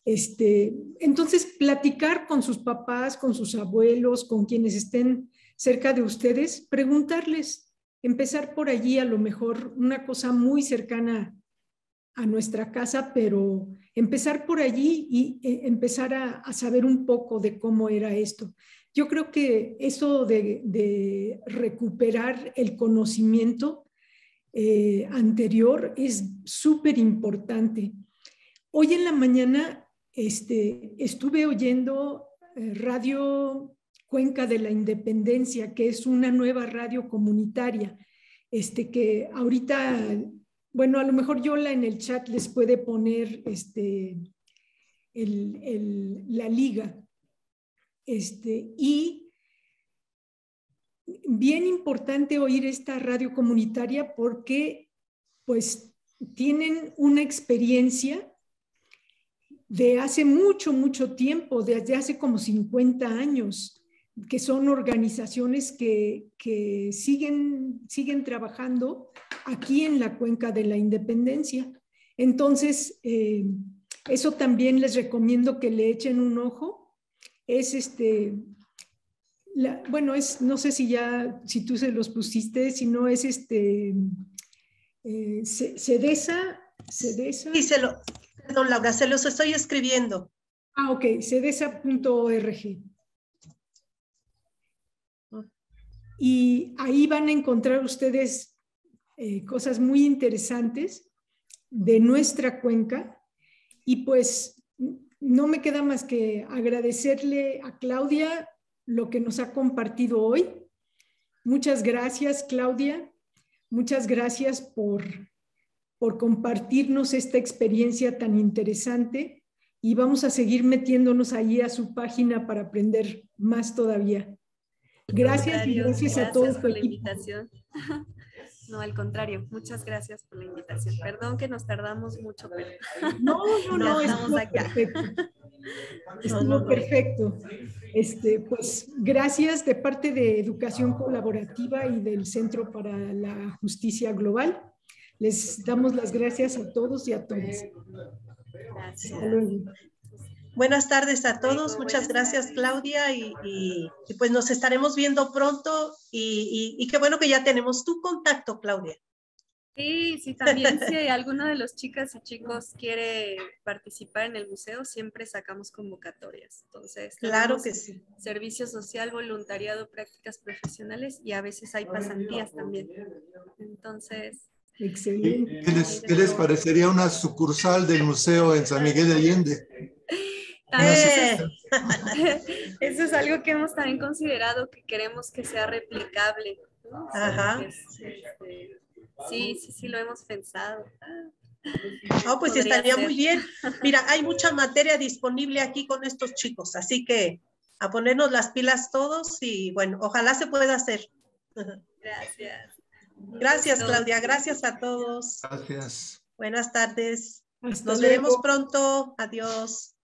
Entonces, platicar con sus papás, con sus abuelos, con quienes estén cerca de ustedes, preguntarles. Empezar por allí, a lo mejor una cosa muy cercana a nuestra casa, pero empezar por allí y empezar a saber un poco de cómo era esto. Yo creo que eso de recuperar el conocimiento anterior es súper importante. Hoy en la mañana estuve oyendo Radio Cuenca de la Independencia, que es una nueva radio comunitaria, que ahorita, bueno, a lo mejor Yola en el chat les puede poner la liga. Y bien importante oír esta radio comunitaria porque pues tienen una experiencia de hace mucho, mucho tiempo, desde hace como 50 años, que son organizaciones que siguen trabajando aquí en la Cuenca de la Independencia. Entonces, eso también les recomiendo que le echen un ojo. Es bueno, no sé si tú se los pusiste, si no es CEDESA. Sí, perdón, Laura, se los estoy escribiendo. Ah, ok, cedesa.org. Y ahí van a encontrar ustedes cosas muy interesantes de nuestra cuenca. Y pues no me queda más que agradecerle a Claudia lo que nos ha compartido hoy. Muchas gracias, Claudia. Muchas gracias por compartirnos esta experiencia tan interesante y vamos a seguir metiéndonos ahí a su página para aprender más todavía. Gracias y gracias a todos por la invitación. No, al contrario, muchas gracias por la invitación. Perdón que nos tardamos mucho, pero no, estamos acá. Perfecto. Estuvo perfecto. Pues gracias de parte de Educación Colaborativa y del Centro para la Justicia Global. Les damos las gracias a todos y a todas. Gracias. Hasta luego. Buenas tardes a todos, muchas gracias Claudia y pues nos estaremos viendo pronto y qué bueno que ya tenemos tu contacto, Claudia. Sí, también si alguno de los chicas y chicos quiere participar en el museo, siempre sacamos convocatorias. Entonces, claro que sí. Servicio social, voluntariado, prácticas profesionales y a veces hay pasantías también. Entonces... Excelente. ¿Qué les parecería una sucursal del museo en San Miguel de Allende? Eso es algo que hemos también considerado, que queremos que sea replicable, ¿no? Ajá. Sí, lo hemos pensado. Oh, pues estaría muy bien. Mira, hay mucha materia disponible aquí con estos chicos, así que a ponernos las pilas todos y bueno, ojalá se pueda hacer. Gracias. Gracias, Claudia. Gracias a todos. Gracias. Buenas tardes. Hasta Nos luego. veremos pronto. Adiós.